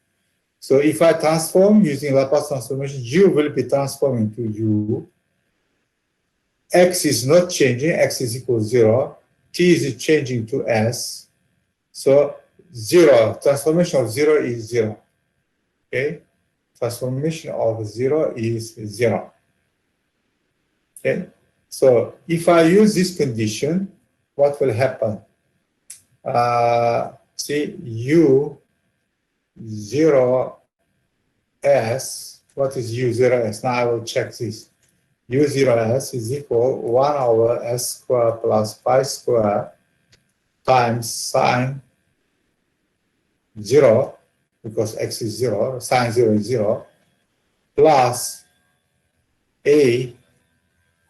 So if I transform using Laplace transformation, U will be transforming to U. X is not changing, X is equal 0. T is changing to S. So 0, transformation of 0 is 0. Okay? Transformation of 0 is 0. Okay? So if I use this condition, what will happen? See, U0S, what is U0S? Now I will check this. U0S is equal 1 over s squared plus pi squared times sine 0, because x is 0, sine 0 is 0, plus a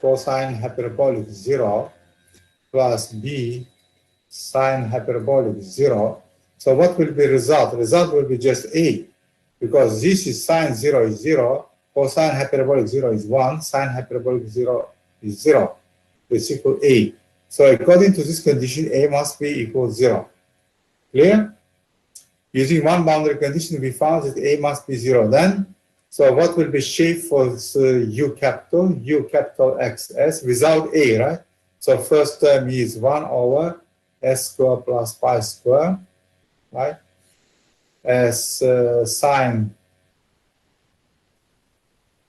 cosine hyperbolic 0 plus b sine hyperbolic 0. So what will be result? The result will be just a, because this is sine 0 is 0, cosine hyperbolic 0 is 1, sine hyperbolic 0 is 0. It's equal a. So according to this condition, a must be equal 0. Clear? Using one boundary condition, we found that a must be 0 then. So what will be shape for U capital XS without a, right? So first term is 1 over s squared plus pi squared, right? As sine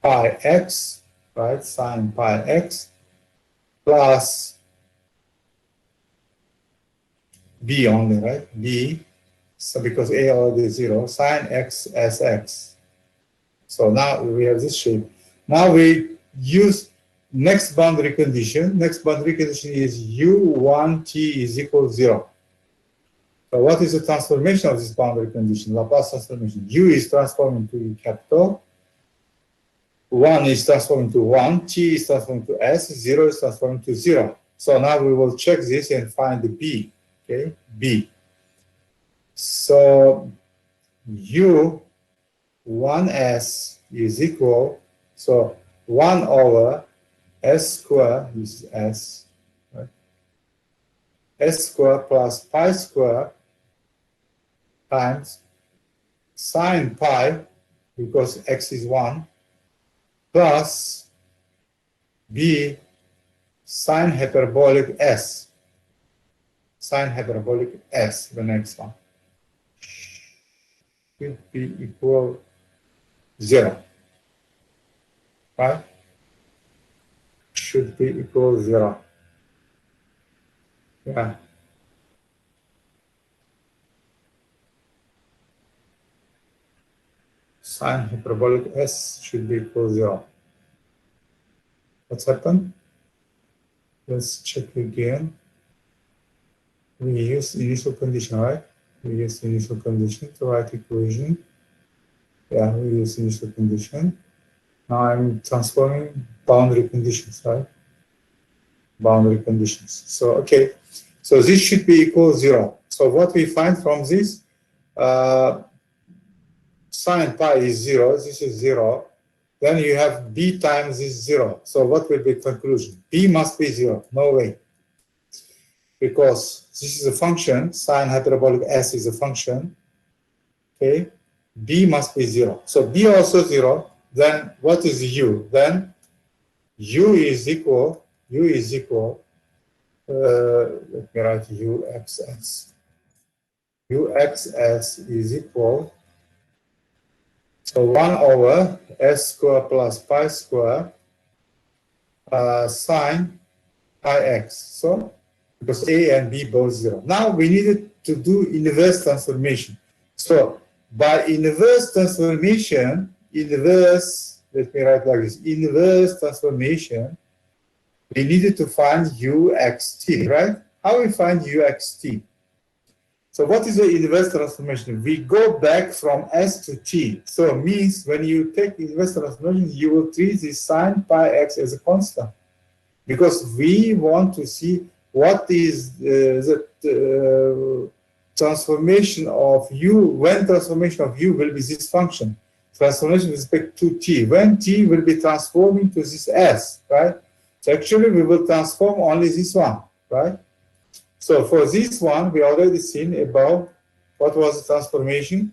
pi x, right? Sine pi x plus b only, right? B, so because a already is 0, sine x as x. So now we have this shape. Now we use next boundary condition. Next boundary condition is u1t is equal 0. So what is the transformation of this boundary condition? Laplace transformation. U is transforming to U capital. 1 is transforming to 1. T is transforming to S. 0 is transforming to 0. So now we will check this and find the B. Okay, B. So U1S is equal, so 1 over S squared, this is S, right? S squared plus pi squared times sine pi, because x is 1, plus b sine hyperbolic s. Sine hyperbolic s, the next one, will be equal 0. Right? Should be equal 0. Yeah. Sine hyperbolic s should be equal 0. What's happened? Let's check again. We use initial condition, right? We use initial condition to write equation. Yeah, we use initial condition. Now I'm transforming boundary conditions, right? Boundary conditions. So, okay. So this should be equal 0. So what we find from this, sine pi is 0, this is 0. Then you have b times is 0. So what will be the conclusion? B must be 0. No way. Because this is a function, sine hyperbolic s is a function. Okay. B must be 0. So B also 0. Then what is u? Then u is equal, let me write uxs. Uxs is equal, so 1 over s square plus pi square sine pi x. So because a and b both 0. Now we needed to do inverse transformation. So by inverse transformation, let me write like this, inverse transformation, we needed to find uxt, right? How we find uxt? So what is the inverse transformation? We go back from s to t. So it means when you take inverse transformation, you will treat this sine pi x as a constant. Because we want to see what is the transformation of u, when transformation of u will be this function. Transformation with respect to t, when t will be transforming to this s, right? So actually we will transform only this one, right? So for this one, we already seen about what was the transformation.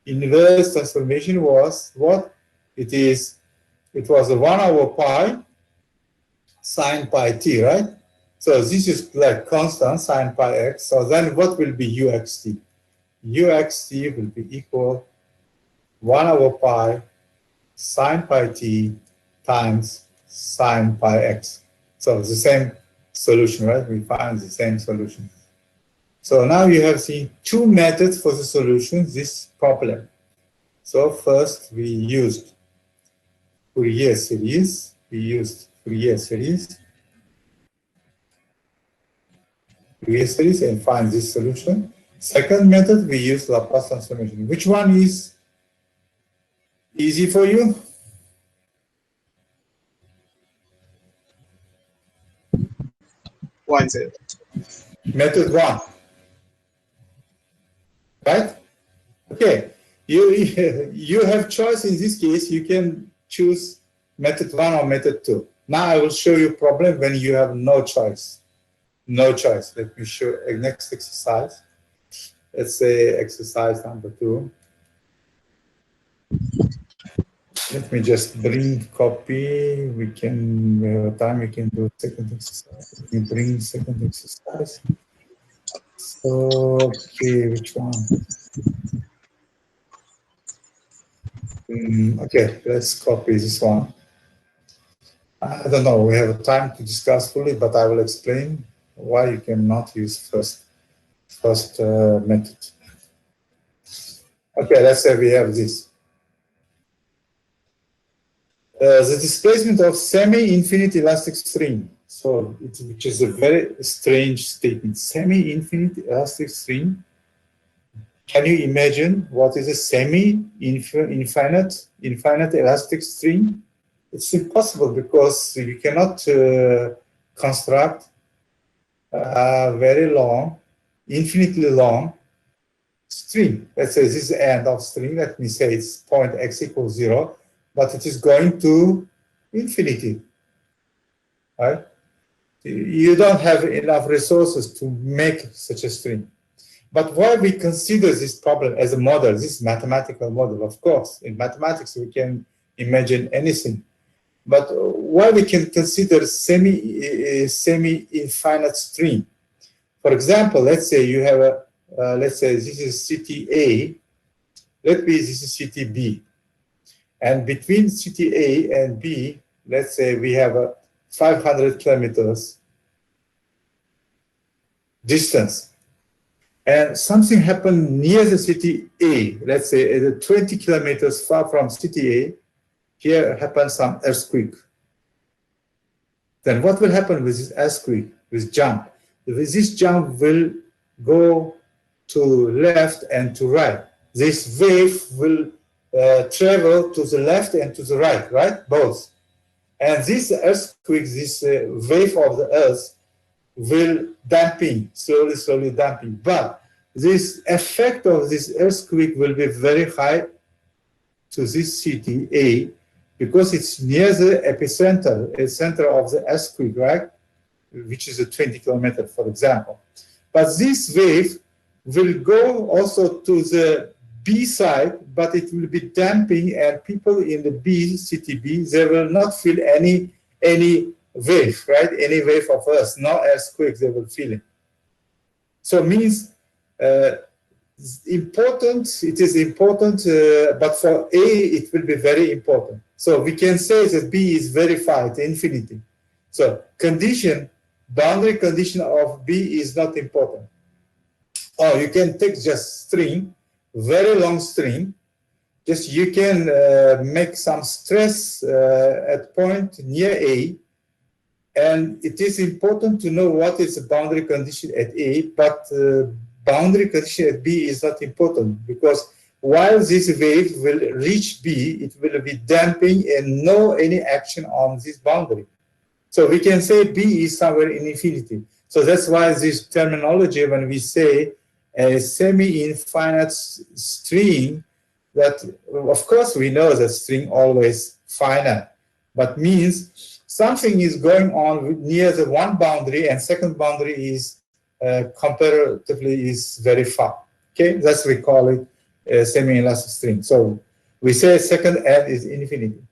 Inverse transformation was what? It was a 1 over pi sine pi t, right? So this is like constant sine pi x. So then what will be uxt? Uxt will be equal 1 over pi sine pi t times sine pi x. So the same solution, right? We find the same solution. So now you have seen two methods for the solution this problem. So first we used Fourier series. Fourier series and find this solution. Second method, we use Laplace transformation. Which one is easy for you? One, sir. Method 1. Right? Okay. You have choice in this case. You can choose method 1 or method 2. Now I will show you a problem when you have no choice. No choice. Let me show a next exercise. Let's say exercise number 2. Let me just bring copy. We have time. We can do second exercise. Let me bring second exercise. So, okay, which one? Okay, let's copy this one. I don't know. We have time to discuss fully, but I will explain why you cannot use first method. Okay, let's say we have this. The displacement of semi-infinite elastic string. So, which is a very strange statement. Semi-infinite elastic string. Can you imagine what is a semi-infinite elastic string? It's impossible because you cannot construct a very long, infinitely long string. Let's say this is the end of string. Let me say it's point x equals 0. But it is going to infinity, right? You don't have enough resources to make such a string. But why we consider this problem as a model, this mathematical model? Of course, in mathematics we can imagine anything. But why we can consider semi-infinite string? For example, let's say you have a, let's say this is city A, let's say this is city B. And between city A and B, let's say we have a 500 kilometers distance. And something happened near the city A, let's say 20 kilometers far from city A, here happens some earthquake. Then what will happen with this earthquake, with jump? This jump will go to left and to right. This wave will travel to the left and to the right, right? Both. And this earthquake, this wave of the earth will damping, slowly damping. But this effect of this earthquake will be very high to this city A because it's near the epicenter of the earthquake, right? Which is a 20 kilometers, for example. But this wave will go also to the B side, but it will be damping, and people in the city B, they will not feel any wave, right? Any wave of earth, no earthquake they will feel it. So it means it is important, but for A, it will be very important. So we can say that B is verified, infinity. So boundary condition of B is not important. Or you can take just string, very long string, just you can make some stress at point near A, and it is important to know what is the boundary condition at A, but boundary condition at B is not important because while this wave will reach B, it will be damping and no any action on this boundary. So we can say B is somewhere in infinity. So that's why this terminology, when we say a semi-infinite string, that of course we know that string always finite, but means something is going on near the one boundary and second boundary is comparatively is very far. Okay, that's we call it a semi-elastic string. So we say second end is infinity.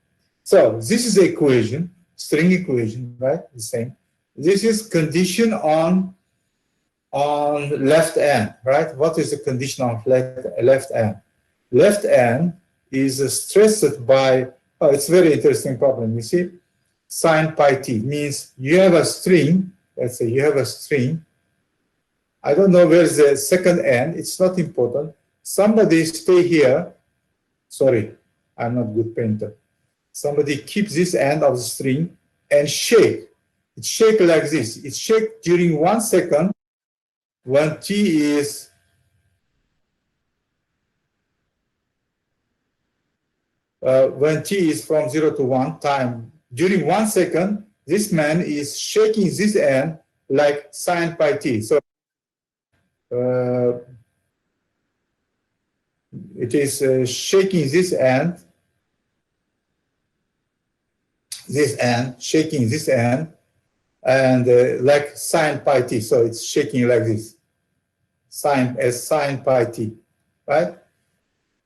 So this is the equation, string equation, right? The same. This is condition on left end, right? What is the condition on left end? Left end is stressed by, oh, it's a very interesting problem. You see, sine pi t means you have a string. Let's say you have a string. I don't know where's the second end. It's not important. Somebody stay here. Sorry, I'm not good painter. Somebody keep this end of the string and shake. It shake like this. It shake during 1 second when t is from 0 to 1 time. During 1 second, this man is shaking this end like sine pi t. So it is shaking this end, shaking this end, and like sine pi t. So it's shaking like this, sine pi t, right?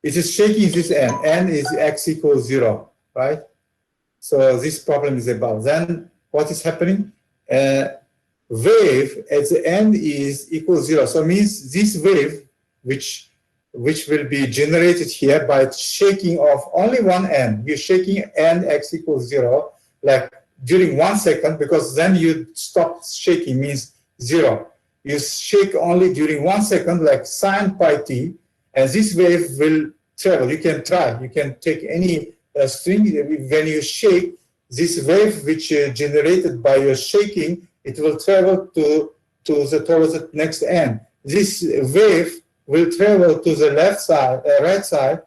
It is shaking this end. N is x equals 0, right? So this problem is about. Then what is happening? Wave at the end is equals 0. So it means this wave, which will be generated here by shaking of only one end. You're shaking n x equals 0, like during 1 second, because then you stop shaking, means 0. You shake only during 1 second, like sine pi t, and this wave will travel. You can try. You can take any string. When you shake, this wave which generated by your shaking, it will travel towards the next end. This wave will travel to the left side, right side,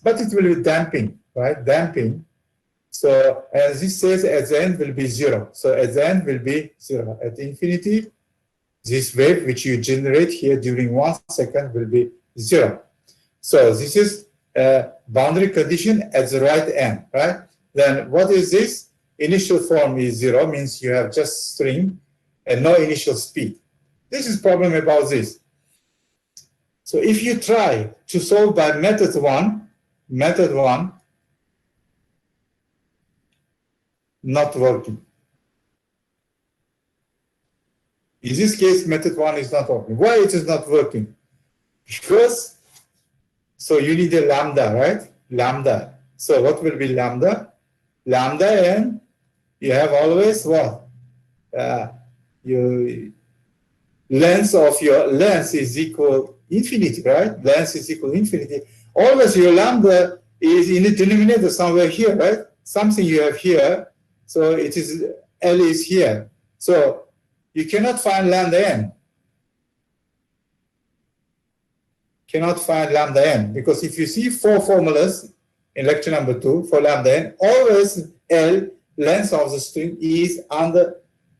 but it will be damping, right? Damping. So, as this says, at the end will be 0. So at the end will be 0. At infinity, this wave which you generate here during 1 second will be 0. So this is a boundary condition at the right end, right? Then what is this? Initial form is 0, means you have just string and no initial speed. This is problem about this. So if you try to solve by method one, not working. In this case, method one is not working. Why it is not working? Because, so you need a lambda, right? Lambda. So what will be lambda? Lambda n, you have always what? Your length of your length is equal infinity, right? Length is equal infinity. Always your lambda is in the denominator somewhere here, right? Something you have here. So it is, L is here. So you cannot find lambda n. Cannot find lambda n, because if you see 4 formulas in lecture number 2 for lambda n, always L, length of the string, is under,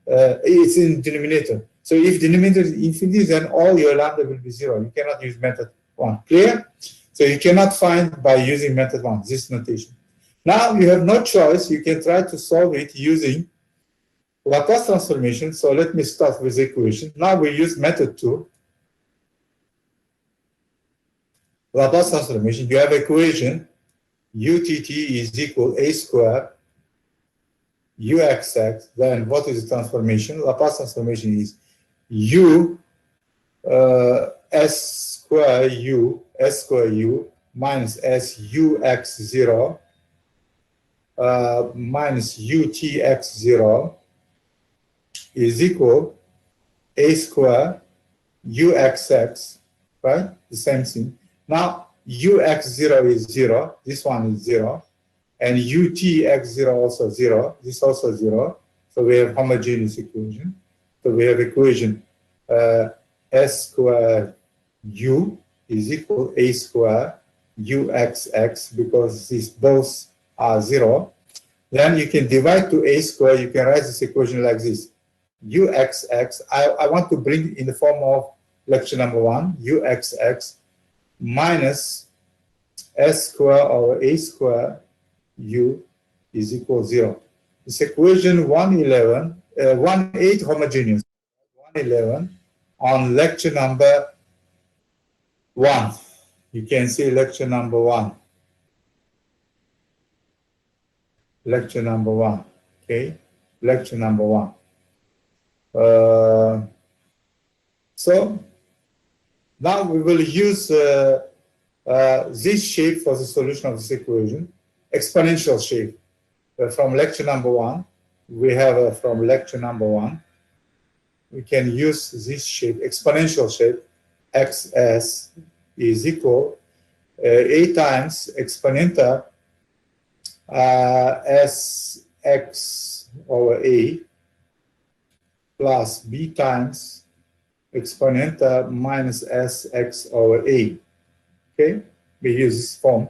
it's in denominator. So if denominator is infinity, then all your lambda will be 0. You cannot use method 1. Clear? So you cannot find by using method 1, this notation. Now you have no choice. You can try to solve it using Laplace transformation. So let me start with the equation. Now we use method 2. Laplace transformation. You have equation utt is equal a square uxx. Then what is the transformation? Laplace transformation is u s square u minus s ux0 minus utx0 is equal a square uxx, right? The same thing. Now ux0 is 0, this one is 0, and utx0 also 0, this also 0. So we have homogeneous equation. So we have equation s square u is equal a square uxx, because these both are 0. Then you can divide to a square. You can write this equation like this. Uxx, I want to bring in the form of lecture number 1, uxx minus s square over a square u is equal 0. This equation 18 homogeneous. 111 on lecture number 1. You can see lecture number 1. Lecture number 1. Okay, lecture number 1. So now we will use this shape for the solution of this equation, exponential shape. From lecture number 1, we have from lecture number 1, we can use this shape, exponential shape, xs is equal a times exponenta sx over a plus b times exponenta minus sx over a. Okay, we use this form.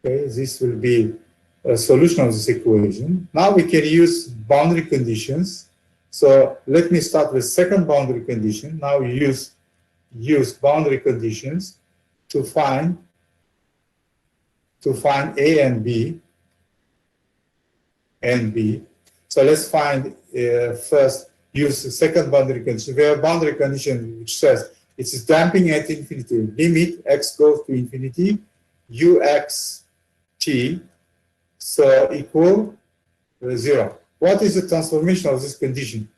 Okay, this will be a solution of this equation. Now we can use boundary conditions. So let me start with second boundary condition. Now we use boundary conditions to find a and b. So let's find first, use the second boundary condition. We have a boundary condition which says it is damping at infinity. Limit x goes to infinity, uxt, so equal 0. What is the transformation of this condition?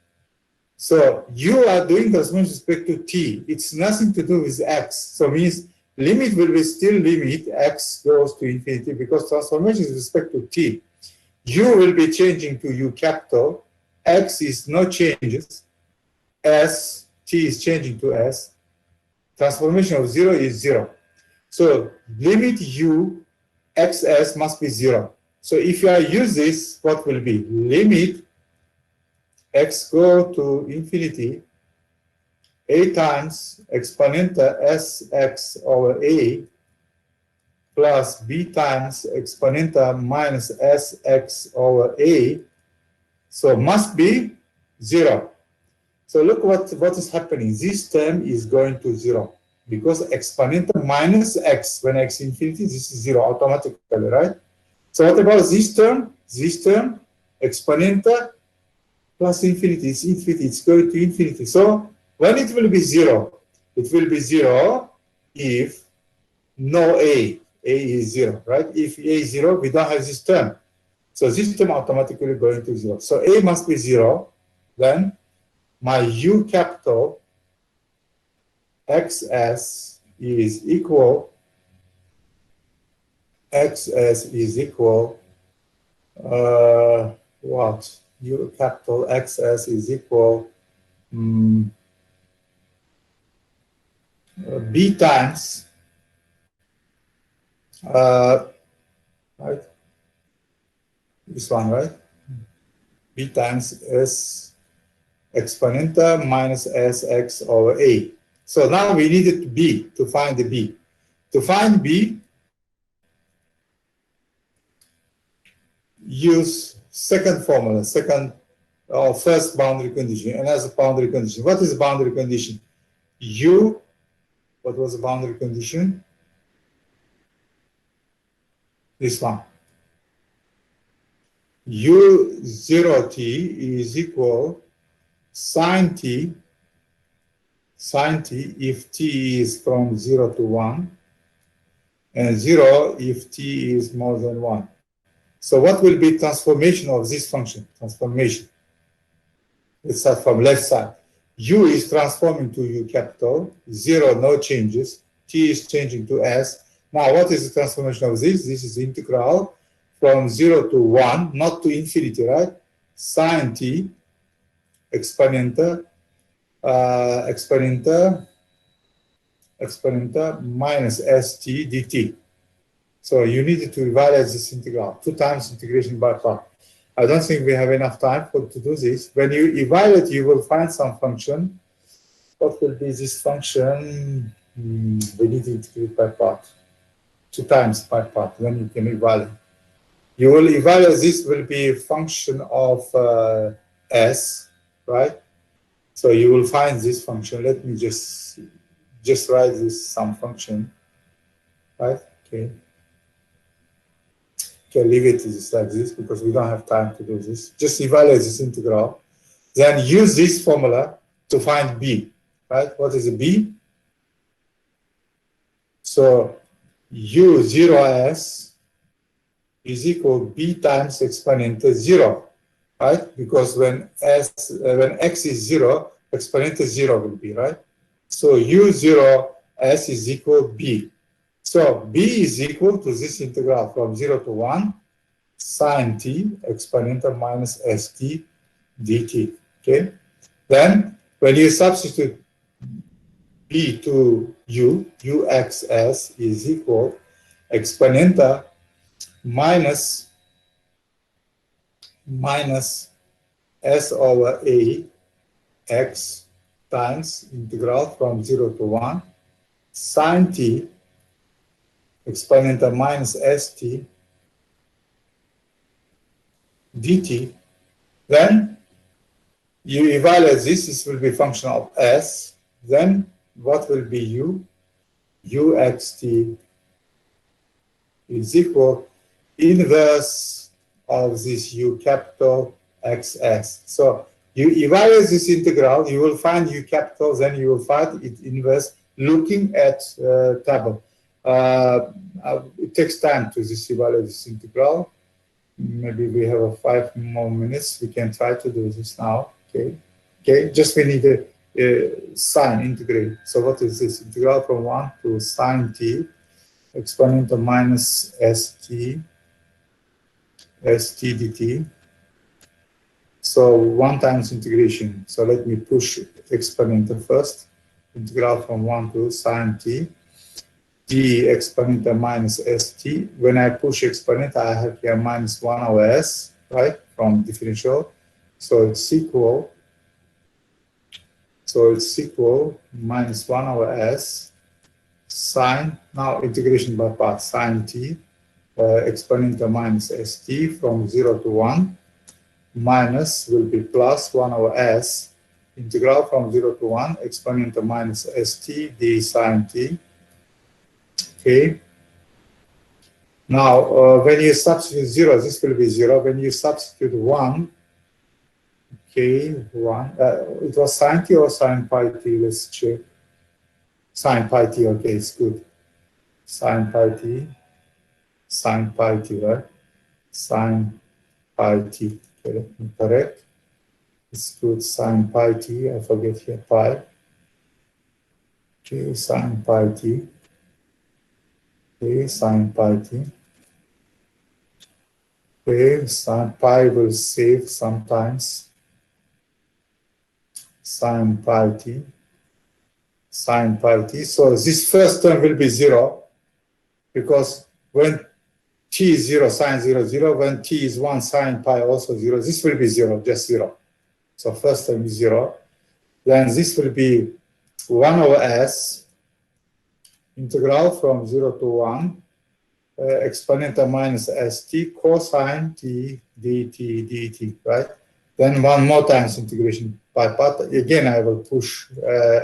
So you are doing transformation with respect to t. It's nothing to do with x. So means limit will be still limit x goes to infinity, because transformation is with respect to t. U will be changing to u capital. X is no changes. S, t is changing to s. Transformation of 0 is 0. So limit u xs must be 0. So if I use this, what will be? Limit x go to infinity, a times exponenta sx over a plus b times exponenta minus sx over a, so must be 0. So look what is happening. This term is going to 0, because exponenta minus x, when x infinity, this is 0 automatically, right? So what about this term? This term, exponenta plus infinity, it's infinity, it's going to infinity. So when it will be 0, It will be 0 if no A. A is 0, right? If A is 0, we don't have this term. So this term automatically going to 0. So A must be 0. Then my U capital XS is equal, what? U capital XS is equal B times, right? This one, right? B times S exponenta minus Sx over A. So now we needed B to find the B. To find B, use second formula, first boundary condition, and as a boundary condition. What is a boundary condition? U, what was the boundary condition? This one. U0t is equal sine t if t is from 0 to 1, and 0 if t is more than 1. So what will be transformation of this function? Transformation. Let's start from left side. U is transforming to U capital, 0, no changes. T is changing to S. Now, what is the transformation of this? This is integral from 0 to 1, not to infinity, right? Sine t exponenta minus st dt. So you need to evaluate this integral, 2 times integration by part. I don't think we have enough time to do this. When you evaluate, you will find some function. What will be this function? We need to integrate by part, 2 times by part, then you can evaluate. You will evaluate, this will be a function of S, right? So you will find this function. Let me just write this some function, right? Okay. Okay, leave it like this because we don't have time to do this. Just evaluate this integral. Then use this formula to find B, right? What is a B? So U0S is equal B times exponenta 0, right? Because when x is 0, exponenta 0 will be, right? So U0S is equal B. So B is equal to this integral from 0 to 1 sine t exponenta minus st dt. Okay. Then when you substitute B to U, UXS is equal exponenta minus S over A x times integral from 0 to 1 sine t exponenta minus st dt. Then you evaluate this. This will be function of S. Then what will be U? UXT is equal inverse of this U capital XS. So you evaluate this integral, you will find U capital, then you will find it inverse looking at table. It takes time to evaluate this integral. Maybe we have 5 more minutes. We can try to do this now. Okay. Okay. Just we need a sine integrate. So what is this? Integral from 1 to sine t exponenta minus st dt. So 1 times integration. So let me push exponenta first. Integral from 1 to sine t d exponenta minus st. When I push exponenta, I have here minus 1 over s, right, from differential. So it's equal. So it's equal minus 1 over s sine, now integration by part, sine t exponenta minus st from 0 to 1 minus will be plus 1 over s integral from 0 to 1 exponenta minus st d sine t. Okay. Now, when you substitute 0, this will be 0. When you substitute 1, okay, 1, it was sine t or sine pi t? Let's check. Sine pi t, okay, it's good. Sine pi t, right? Sine pi t, correct? It's good, sine pi t, I forget here, pi. Okay, sine pi t. Okay, sine pi t. Okay, sine pi will save sometimes. Sine pi t. Sine pi t. So this first term will be 0 because when t is 0, sine 0, 0. When t is 1, sine pi also 0. This will be 0, just 0. So first term is 0. Then this will be 1 over s integral from 0 to 1 exponential minus st cosine t dt dt, right? Then one more times integration by part. Again, I will push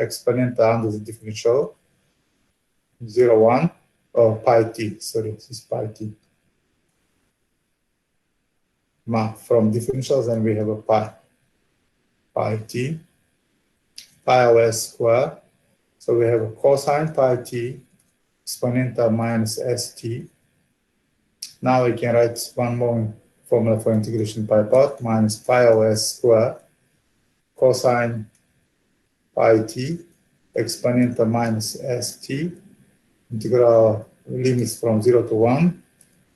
exponential under the differential 0, 1, or pi t. Sorry, this is pi t. From differentials, then we have a pi t, pi over s square. So we have a cosine pi t exponential minus st. Now we can write one more formula for integration by part minus pi over s square cosine pi t exponential minus st integral limits from 0 to 1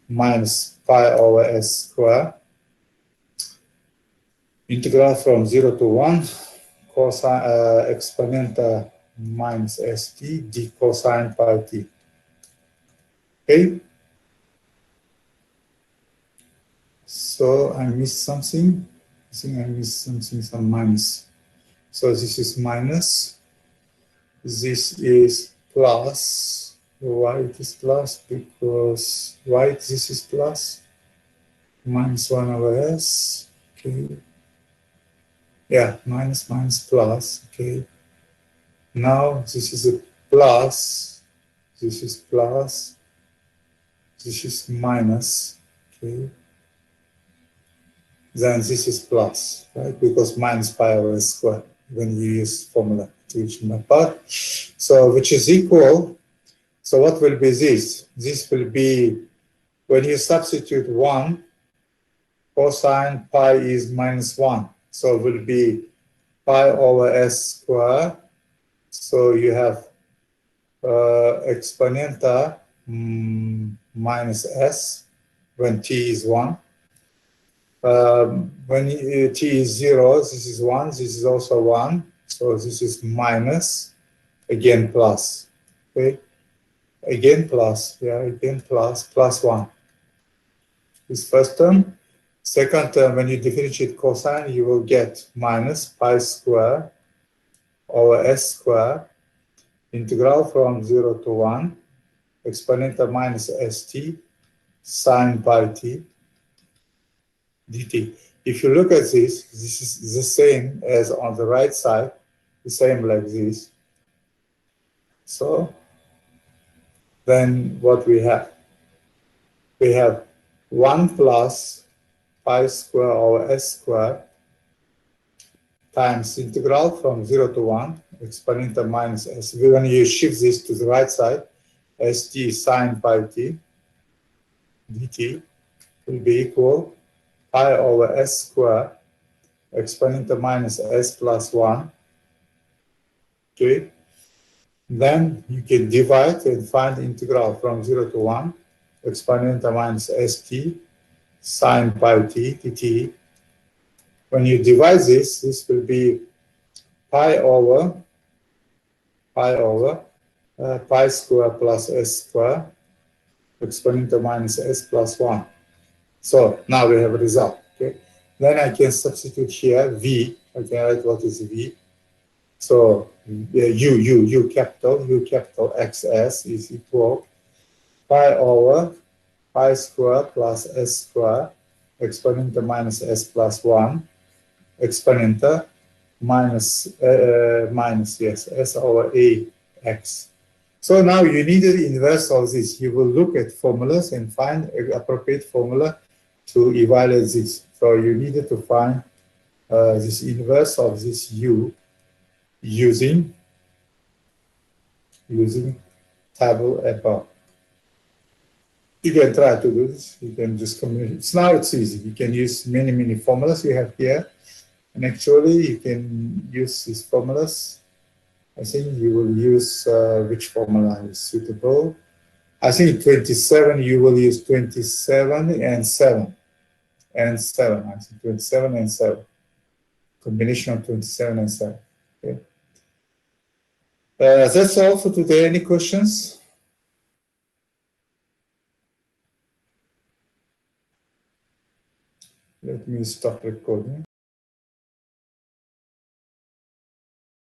minus pi over s square integral from 0 to 1 cosine exponential minus st d cosine pi t. Okay. So I missed something. I think I missed something, some minus. So this is minus. This is plus. Why it is plus? Because why this is plus? Minus 1 over s. Okay. Yeah, minus plus. Okay. Now this is a plus. This is plus. This is minus. Okay. Then this is plus, right? Because minus pi over s squared when you use formula integration by part. So which is equal. So what will be this? This will be when you substitute 1, cosine pi is minus 1. So it will be pi over s squared. So you have exponential minus s when t is 1. When t is 0, this is 1, this is also 1. So this is minus, again plus. Okay, again plus, yeah, again plus 1. This first term. Second term, when you differentiate cosine, you will get minus pi square over s square integral from 0 to 1 exponential minus st sine pi t dt. If you look at this, this is the same as on the right side, the same like this. So then what we have? We have 1 plus pi square over s square times integral from 0 to 1 exponential minus s. When you shift this to the right side, st sine pi t dt will be equal pi over s square exponential minus s plus 1. Okay. Then you can divide and find the integral from 0 to 1 exponential minus st sine pi t dt. When you divide this, this will be pi over pi square plus s square exponential minus s plus 1. So now we have a result. Okay. Then I can substitute here v. I can write what is v. So u capital xs is equal pi over pi square plus s square exponential minus s plus 1 exponential minus s over a x. So now you need the inverse of this. You will look at formulas and find an appropriate formula to evaluate this. So you needed to find this inverse of this u using using table above. You can try to do this. You can just combine. Now it's easy. You can use many formulas you have here, and actually you can use these formulas. I think you will use which formula is suitable. I think 27. You will use 27 and 7 and 7. I think 27 and 7. Combination of 27 and 7. Okay. That's all for today. Any questions? Let me stop recording.